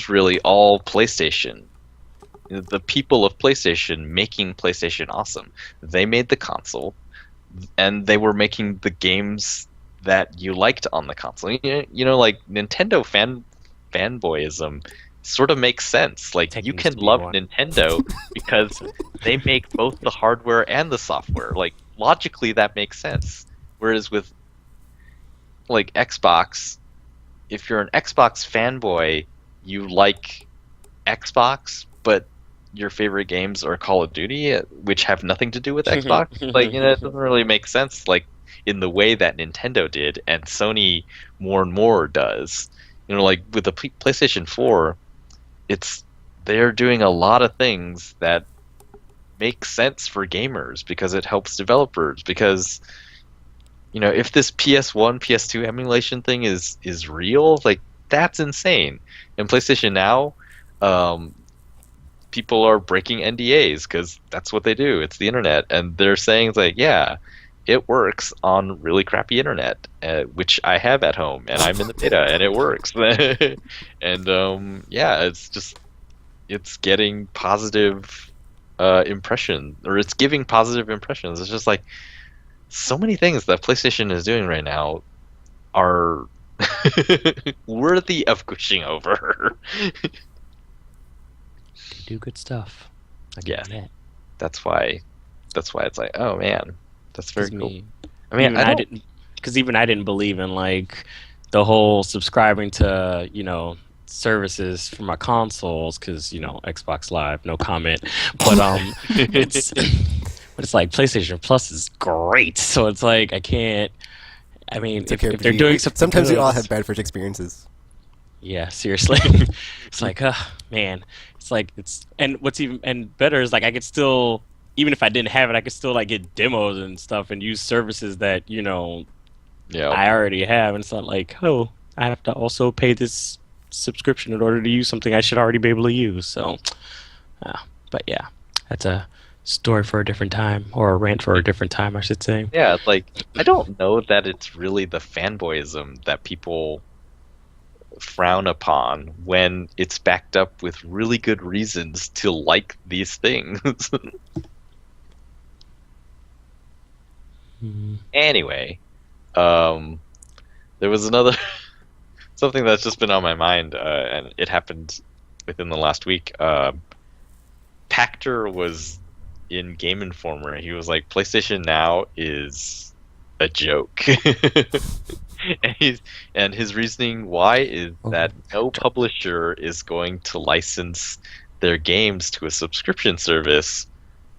really all PlayStation. The people of PlayStation making PlayStation awesome. They made the console, and they were making the games that you liked on the console. Like, Nintendo fanboyism sort of makes sense. Like, you can love Nintendo because they make both the hardware and the software. Like, logically, that makes sense. Whereas with, like, Xbox, if you're an Xbox fanboy, you like Xbox, but your favorite games are Call of Duty, which have nothing to do with Xbox. Like, it doesn't really make sense, like, in the way that Nintendo did, and Sony more and more does. Like, with the PlayStation 4, they're doing a lot of things that make sense for gamers because it helps developers. Because, if this PS1, PS2 emulation thing is real, like, that's insane. In PlayStation Now, people are breaking NDAs because that's what they do. It's the internet, and they're saying it's like, yeah, it works on really crappy internet, which I have at home, and I'm in the beta, and it works. And yeah, it's getting positive impression, or it's giving positive impressions. It's just like so many things that PlayStation is doing right now are worthy of gushing over. They do good stuff. Yeah, that's why it's like, oh man, that's very cool. I mean, I didn't, because even I didn't believe in like the whole subscribing to, you know, services for my consoles, because, you know, Xbox Live, no comment. But it's like PlayStation Plus is great, so it's like I can't. I mean, if they're doing something, sometimes we all have bad first experiences. Yeah, seriously. It's like, man, it's like and what's even better is like I could still, even if I didn't have it, I could still like get demos and stuff and use services that, you know, I already have, and it's not like, oh, I have to also pay this subscription in order to use something I should already be able to use. So, but yeah, that's a story for a different time, or a rant for a different time, I should say. Yeah, it's like, I don't know that it's really the fanboyism that people frown upon when it's backed up with really good reasons to like these things. Anyway, there was another something that's just been on my mind, and it happened within the last week. Pactor was in Game Informer. He was like, PlayStation Now is a joke. And his reasoning why is that no publisher is going to license their games to a subscription service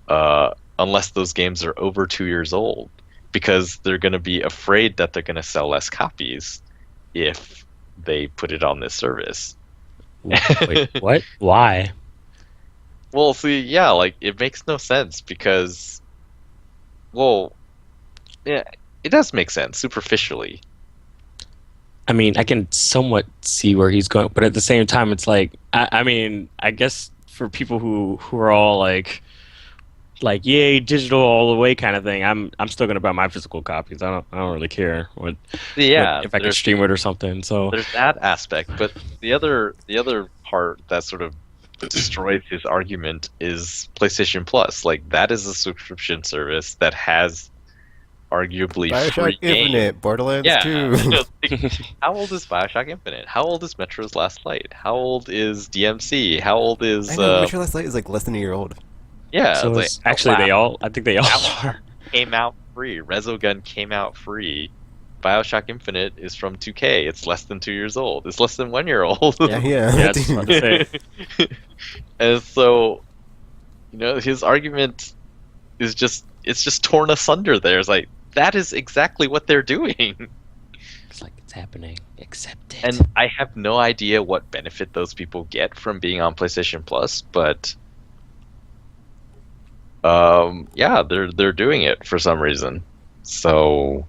unless those games are over 2 years old, because they're going to be afraid that they're going to sell less copies if they put it on this service. Wait, what? Why? Well, see, yeah, like, it makes no sense because, well, yeah, it does make sense superficially. I mean, I can somewhat see where he's going, but at the same time, it's like, I mean, I guess for people who are all like yay, digital all the way kind of thing, I'm still gonna buy my physical copies. I don't really care what if I can stream it or something. So there's that aspect, but the other part that sort of destroys his argument is PlayStation Plus. Like, that is a subscription service that has arguably BioShock free Infinite, games. Borderlands 2. Like, how old is BioShock Infinite? How old is Metro's Last Light? How old is DMC? How old is I know, Metro Last Light is like less than a year old. Yeah, so like, actually I think they all are. Came out free. Resogun came out free. BioShock Infinite is from 2K. It's less than 2 years old. It's less than 1 year old. Yeah, that's what I say. And so, you know, his argument is just torn asunder there. It's like, that is exactly what they're doing. It's like, it's happening. Accept it. And I have no idea what benefit those people get from being on PlayStation Plus, but yeah, they're doing it for some reason. So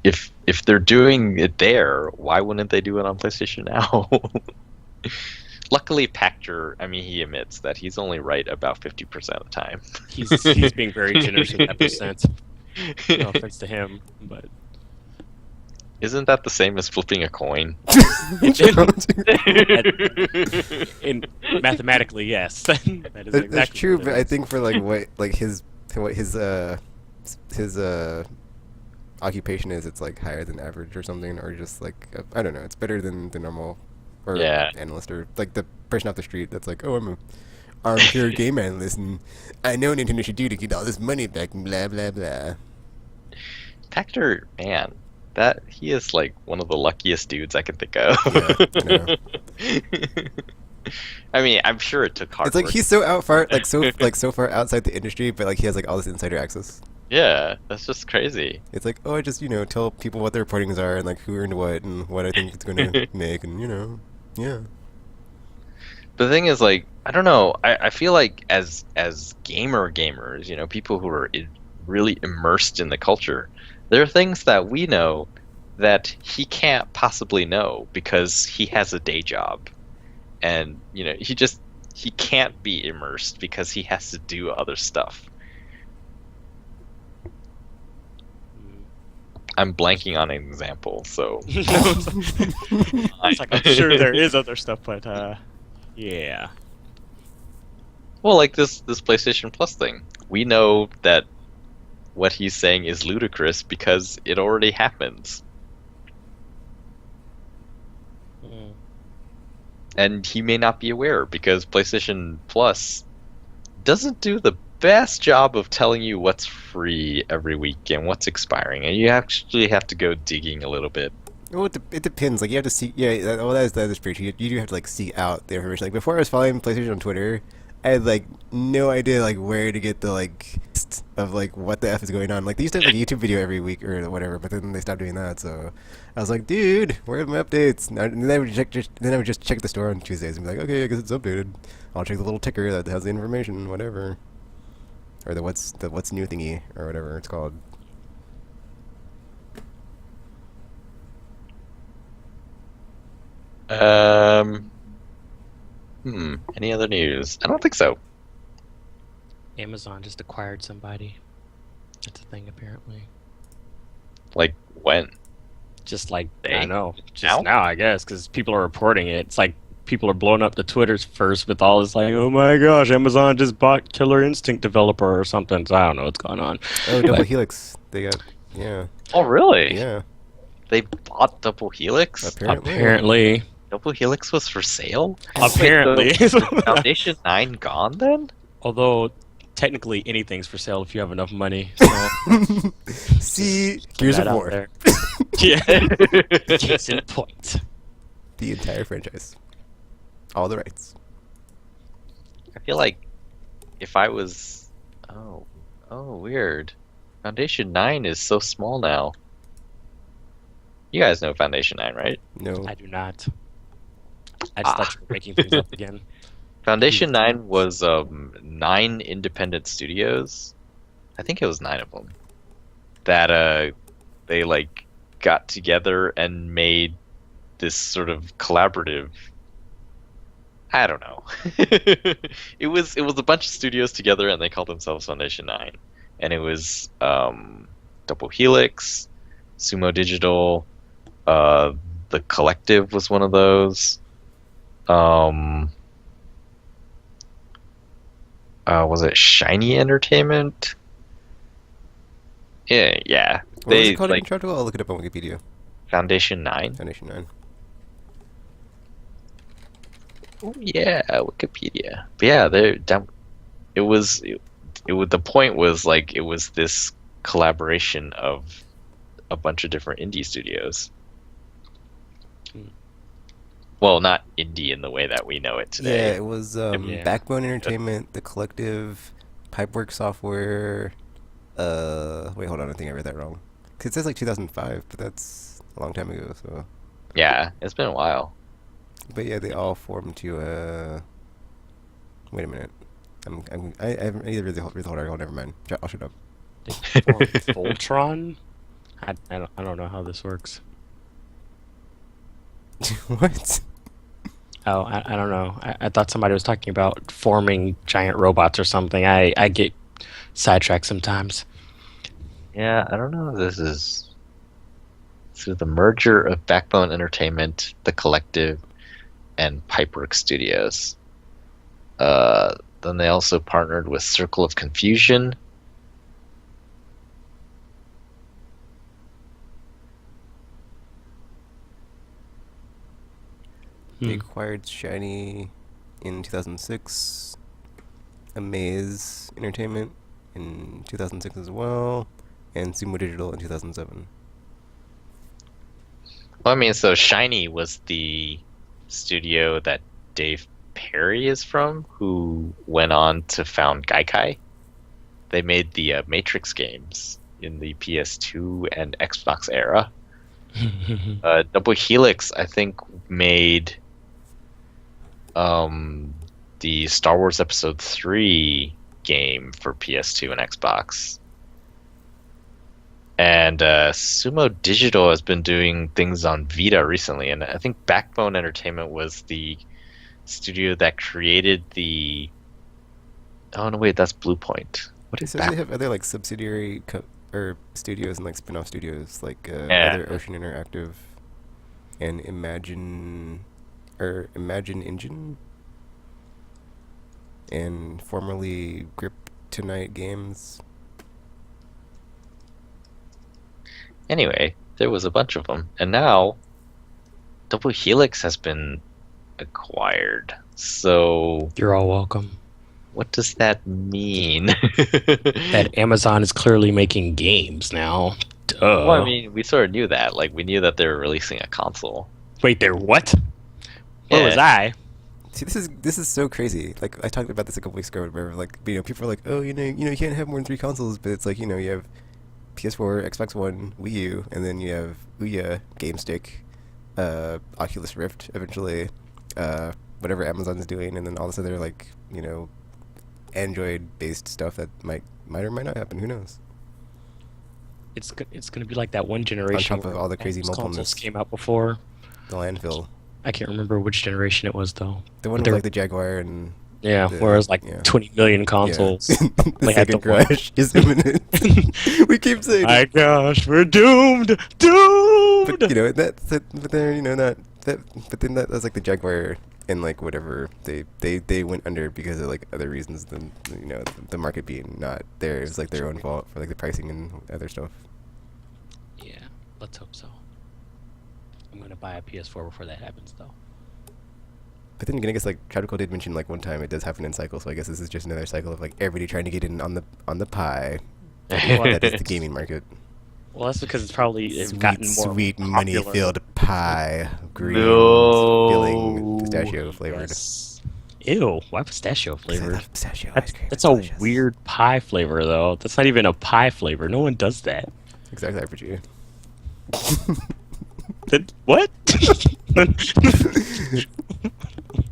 if they're doing it there, why wouldn't they do it on PlayStation Now? Luckily, Pactor, I mean, he admits that he's only right about 50% of the time. He's being very generous with that percent. No offense to him, but isn't that the same as flipping a coin? Mathematically, yes. That is exactly That's true, what it but is. I think for like what his occupation is, it's like higher than average or something, or just like I don't know, it's better than the normal analyst, or like the person off the street that's like, oh, I'm a armchair game analyst and I know what Nintendo should do to get all this money back and blah blah blah. Pactor, man, that he is like one of the luckiest dudes I can think of. Yeah, I mean, I'm sure it took hard it's like work. he's so so far outside the industry, but like he has like all this insider access. Yeah, that's just crazy. It's like, oh, I just tell people what their reportings are and like who earned what and what I think it's going to make, and yeah. The thing is, like, I don't know. I feel like as gamers, people who are really immersed in the culture, there are things that we know that he can't possibly know because he has a day job, and he can't be immersed because he has to do other stuff. I'm blanking on an example, so It's like I'm sure there is other stuff, but yeah. well, like this PlayStation Plus thing. We know that what he's saying is ludicrous because it already happens. And he may not be aware because PlayStation Plus doesn't do the best job of telling you what's free every week and what's expiring, and you actually have to go digging a little bit. Well, it depends. Like, you have to see. Yeah, that is pretty true. You do have to like seek out the information. Like, before I was following PlayStation on Twitter, I had like no idea like where to get the like list of like what the F is going on. Like, they used to have like a YouTube video every week or whatever, but then they stopped doing that. So I was like, dude, where are my updates? And then I would just check the store on Tuesdays and be like, okay, I guess it's updated. I'll check the little ticker that has the information, whatever, or the what's new thingy or whatever it's called. Any other news? I don't think so. Amazon just acquired somebody. That's a thing, apparently. Like when? Just like, They? I know. Just Now? now, I guess, because people are reporting it. It's like people are blowing up the Twitters first with all this, like, oh my gosh, Amazon just bought Killer Instinct developer or something. So I don't know what's going on. Oh, Double But- Helix. They got, yeah, Oh, really? yeah. They bought Double Helix? Apparently. Apparently. Double Helix was for sale? Apparently. Wait, the Foundation 9 gone then? Although, technically, anything's for sale if you have enough money. So See, Gears that of out War, there. Yeah. Case in point. the entire franchise, all the rights. I feel like if I was... Oh, weird. Foundation 9 is so small now. You guys know Foundation 9, right? No, I do not. I just thought you were making things up again. Foundation 9 was 9 independent studios. I think it was 9 of them. That they like got together and made this sort of collaborative. I don't know. It was a bunch of studios together and they called themselves Foundation 9. And it was Double Helix, Sumo Digital, The Collective was one of those. Was it Shiny Entertainment? Yeah. what was They it called like again, Charles? I'll look it up on Wikipedia. Foundation 9. Foundation 9. Oh yeah, Wikipedia. But yeah, it was the point was like it was this collaboration of a bunch of different indie studios. Well, not indie in the way that we know it Yeah, today. it was Yeah. Backbone Entertainment, The Collective, Pipework Software. Wait, hold on, I think I read that wrong. 'Cause it says like 2005, but that's a long time ago. So, Yeah, it's been a while. but yeah, they all formed to. Wait a minute. I haven't either read the whole article. Never mind. I'll shut up. They formed Voltron? I don't know how this works. What? Oh, I don't know. I thought somebody was talking about forming giant robots or something. I get sidetracked sometimes. Yeah, I don't know if this is the merger of Backbone Entertainment, The Collective, and Pipework Studios. Then they also partnered with Circle of Confusion. They acquired Shiny in 2006, Amaze Entertainment in 2006 as well, and Sumo Digital in 2007. Well, I mean, so Shiny was the studio that Dave Perry is from, who went on to found Gaikai. They made the Matrix games in the PS2 and Xbox era. Double Helix, I think, made the Star Wars Episode 3 game for PS2 and Xbox. And Sumo Digital has been doing things on Vita recently, and I think Backbone Entertainment was the studio that created the. Oh no, wait, that's Bluepoint. What is So they Back? have other like subsidiary or studios and like spin-off studios like Yeah. other Ocean Interactive and Imagine Engine and formerly Grip Tonight Games. Anyway, there was a bunch of them, and now Double Helix has been acquired. So You're all welcome. what does that mean? That Amazon is clearly making games now. Duh. Well, I mean, we sort of knew that. Like, we knew that they were releasing a console. Wait, they're what? Where was I? See, this is so crazy. Like I talked about this a couple weeks ago. Where like people are like, oh, you can't have more than 3 consoles, but it's like you have PS4, Xbox One, Wii U, and then you have Ouya, Game Stick, Oculus Rift, eventually, whatever Amazon's doing, and then all this other like Android-based stuff that might or might not happen. Who knows? It's gonna be like that one generation On top of all the crazy consoles mobileness. came out before. The landfill. I can't remember which generation it was though. The one But with like the Jaguar and yeah, the- where it was like yeah. 20 million consoles. Yeah. The They had second the one. crash is imminent. We keep saying My it. gosh, we're doomed, doomed. But but they're not that. But then that's like the Jaguar and like whatever they went under because of like other reasons than the market being not there. It's like their own fault for like the pricing and other stuff. Yeah, let's hope so. I'm gonna buy a PS4 before that happens, though. But then again, I guess like Tropical did mention like one time it does happen in cycles, so I guess this is just another cycle of like everybody trying to get in on the pie. That is the gaming market. Well, that's because it's probably gotten more Sweet popular. money-filled pie, green, No. filling, pistachio flavored. Yes. Ew, why pistachio 'Cause I flavored? love pistachio That's, ice cream. that's It's a delicious. weird pie flavor, though. That's not even a pie flavor. No one does that. Exactly RPG. What?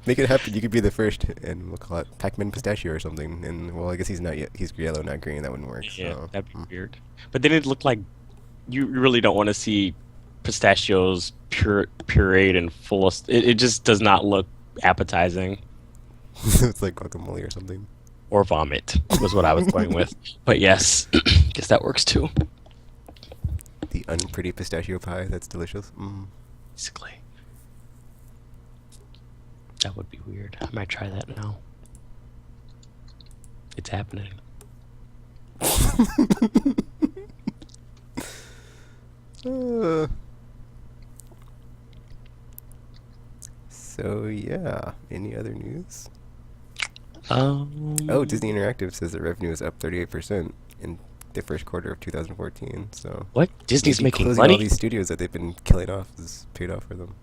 Make it happen. You could be the first, and we'll call it Pac-Man Pistachio or something. And well, I guess he's not yet. He's yellow, not green. That wouldn't work. Yeah, So. that'd be weird. But then it looked like you really don't want to see pistachios pureed and full of. It just does not look appetizing. It's like guacamole or something. Or vomit was what I was going with. But yes, guess that works too. The unpretty pistachio pie. That's delicious. Basically. That would be weird. I might try that now. It's happening. So yeah. Any other news? Oh, Disney Interactive says that revenue is up 38% in the first quarter of 2014. So what? Disney's maybe making closing money? all these studios that they've been killing off is paid off for them.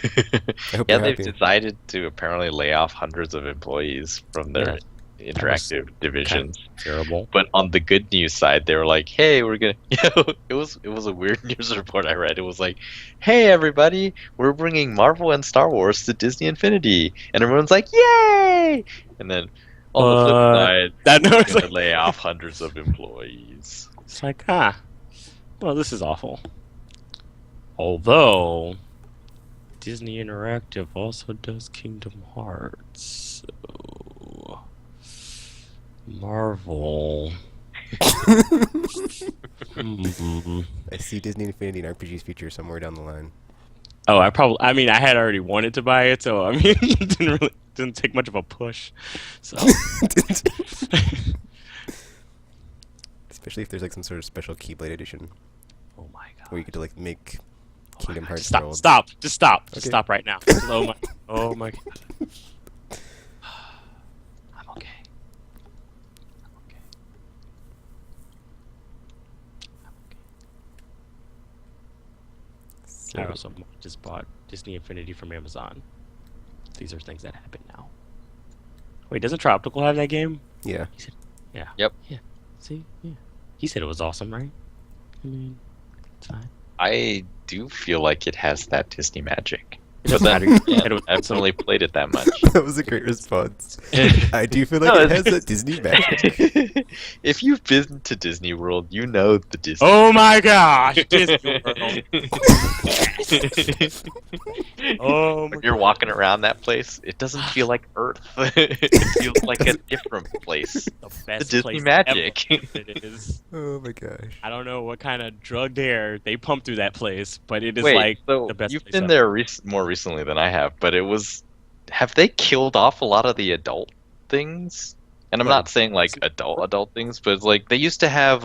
I hope Yeah, they're they've happy. decided to apparently lay off hundreds of employees from their interactive divisions. Terrible. But on the good news side, they were like, "Hey, we're gonna." It was a weird news report I read. It was like, "Hey, everybody, we're bringing Marvel and Star Wars to Disney Infinity," and everyone's like, "Yay!" And then on the flip side, That they're knows. gonna lay off hundreds of employees. It's like, well, this is awful. Although, Disney Interactive also does Kingdom Hearts. So, Marvel. I see Disney Infinity and RPGs feature somewhere down the line. Oh, I mean, I had already wanted to buy it, so I mean, it didn't take much of a push. So, Especially if there's like some sort of special Keyblade edition oh my god. where you get to like make Kingdom Hearts Stop! world. Stop! Just stop! Just Okay. stop right now! Oh my! Oh my god! I'm okay. I'm okay. I'm okay. I So, also just bought Disney Infinity from Amazon. These are things that happen now. Wait, doesn't Tropical have that game? yeah. Yeah. Yep. Yeah. See? Yeah. He said it was awesome, right? I mean, it's fine. I do feel like it has that Disney magic. It doesn't But matter. then Yeah, again, I haven't really played it that much. That was a great response. I do feel like No, it has that Disney magic. If you've been to Disney World, you know the Disney. Oh my gosh, Disney World. Oh my When you're walking around that place, it doesn't feel like Earth. It feels like a different place. the best Disney place magic. ever. It is. Oh my gosh. I don't know what kind of drugged air they pump through that place, but it is Wait, like so the best you've place been ever. there more recently than I have, but it was. Have they killed off a lot of the adult things? And I'm What, not saying like adult things, but it's like they used to have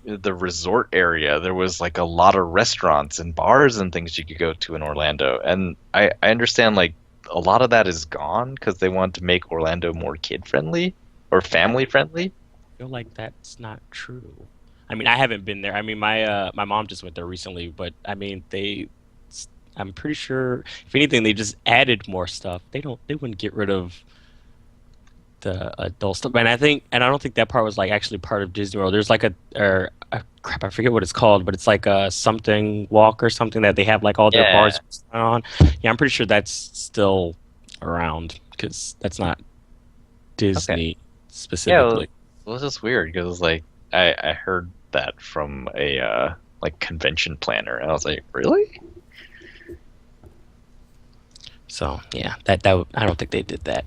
the resort area. There was like a lot of restaurants and bars and things you could go to in Orlando, and I understand like a lot of that is gone because they want to make Orlando more kid friendly or family friendly. I feel like that's not true. I mean, I haven't been there. I mean, my mom just went there recently, but I mean, I'm pretty sure if anything, they just added more stuff. They wouldn't get rid of the adult stuff. And I don't think that part was like actually part of Disney World. There's like crap, I forget what it's called, but it's like a something walk or something that they have like all their Yeah. bars on. Yeah, I'm pretty sure that's still around because that's not Disney specifically. Well, it's just weird because like I heard that from a like convention planner, and I was like, really? So yeah, that I don't think they did that.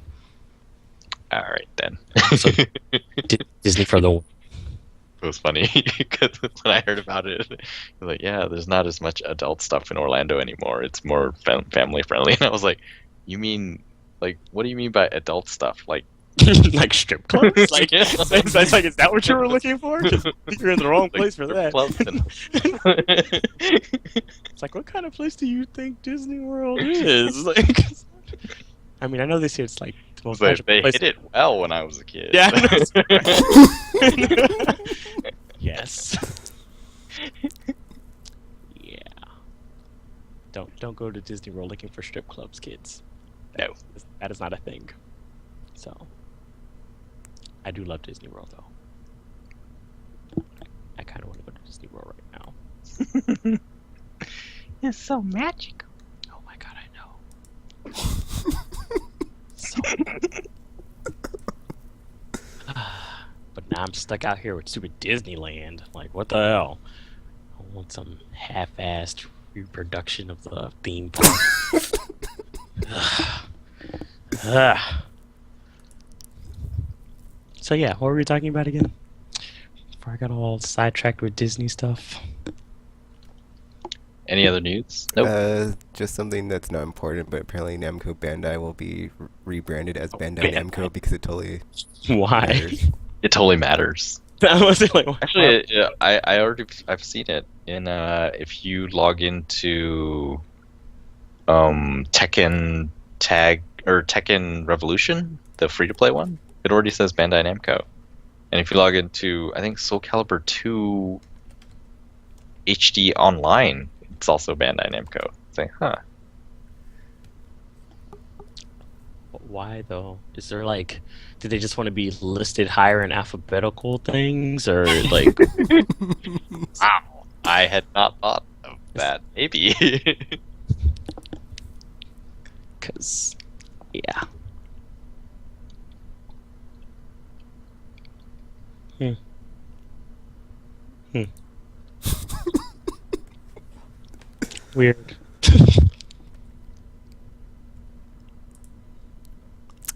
All right then. So, Disney for the It was funny because when I heard about it, I was like, yeah, there's not as much adult stuff in Orlando anymore. It's more family friendly. And I was like, you mean, like, what do you mean by adult stuff? Like, like strip clubs? Like, Yeah. it's like, is that what you were looking for? 'Cause you're in the wrong like place for strip that. clubs and- It's like, what kind of place do you think Disney World is? Like, I mean, I know they say it's like the most but magical they place. hit it well when I was a kid. Yeah. Yes. Yeah. Don't go to Disney World looking for strip clubs, kids. No. That is not a thing. So, I do love Disney World though. I kind of want to go to Disney World right now. It's so magical. Oh my god, I know. So. But now I'm stuck out here with stupid Disneyland. Like, what the hell? I want some half-assed reproduction of the theme park. Ugh. So yeah, what were we talking about again? Before I got all sidetracked with Disney stuff. Any other news? Nope. Just something that's not important, but apparently Namco Bandai will be rebranded as Bandai Bandai. Namco because it totally Why? matters. It totally matters. I was like, what? Actually, I've seen it in if you log into Tekken Tag or Tekken Revolution, the free to play one, it already says Bandai Namco. And if you log into I think Soul Calibur 2 HD Online, it's also Bandai Namco. It's like, huh. Why though? Is there like, did they just want to be listed higher in alphabetical things, or like? Wow. I had not thought of that. Maybe. Because, yeah. Weird.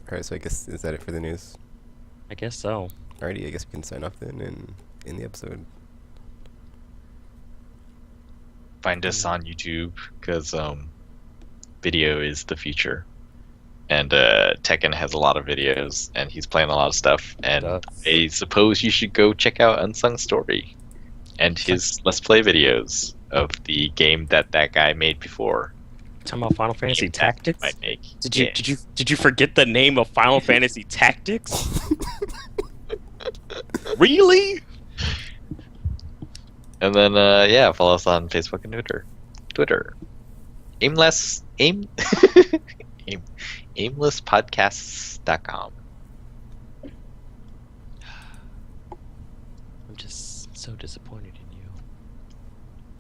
Alright, so I guess, is that it for the news? I guess so. Alrighty, I guess we can sign off then in the episode. Find us on YouTube because video is the future, and Tekken has a lot of videos, and he's playing a lot of stuff. And I suppose you should go check out Unsung Story and his Let's Play videos of the game that guy made before. Talking about Final Fantasy Tactics. Might make. Did you forget the name of Final Fantasy Tactics? Really? And then follow us on Facebook and Twitter. Aimlesspodcasts.com. I'm just so disappointed in you.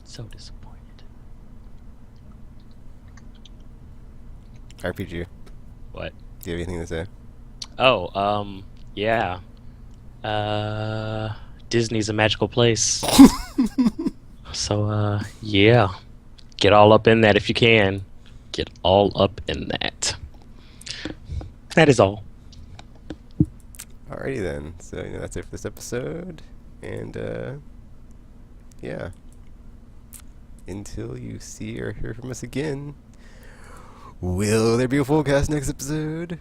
So disappointed. RPG. What? Do you have anything to say? Oh, yeah. Disney's a magical place. So, yeah. Get all up in that if you can. Get all up in that. That is all. Alrighty then. So that's it for this episode, and yeah. Until you see or hear from us again, will there be a full cast next episode?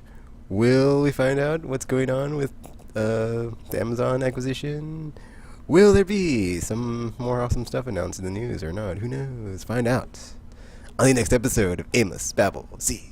Will we find out what's going on with the Amazon acquisition? Will there be some more awesome stuff announced in the news or not? Who knows? Find out on the next episode of Aimless Babble Z.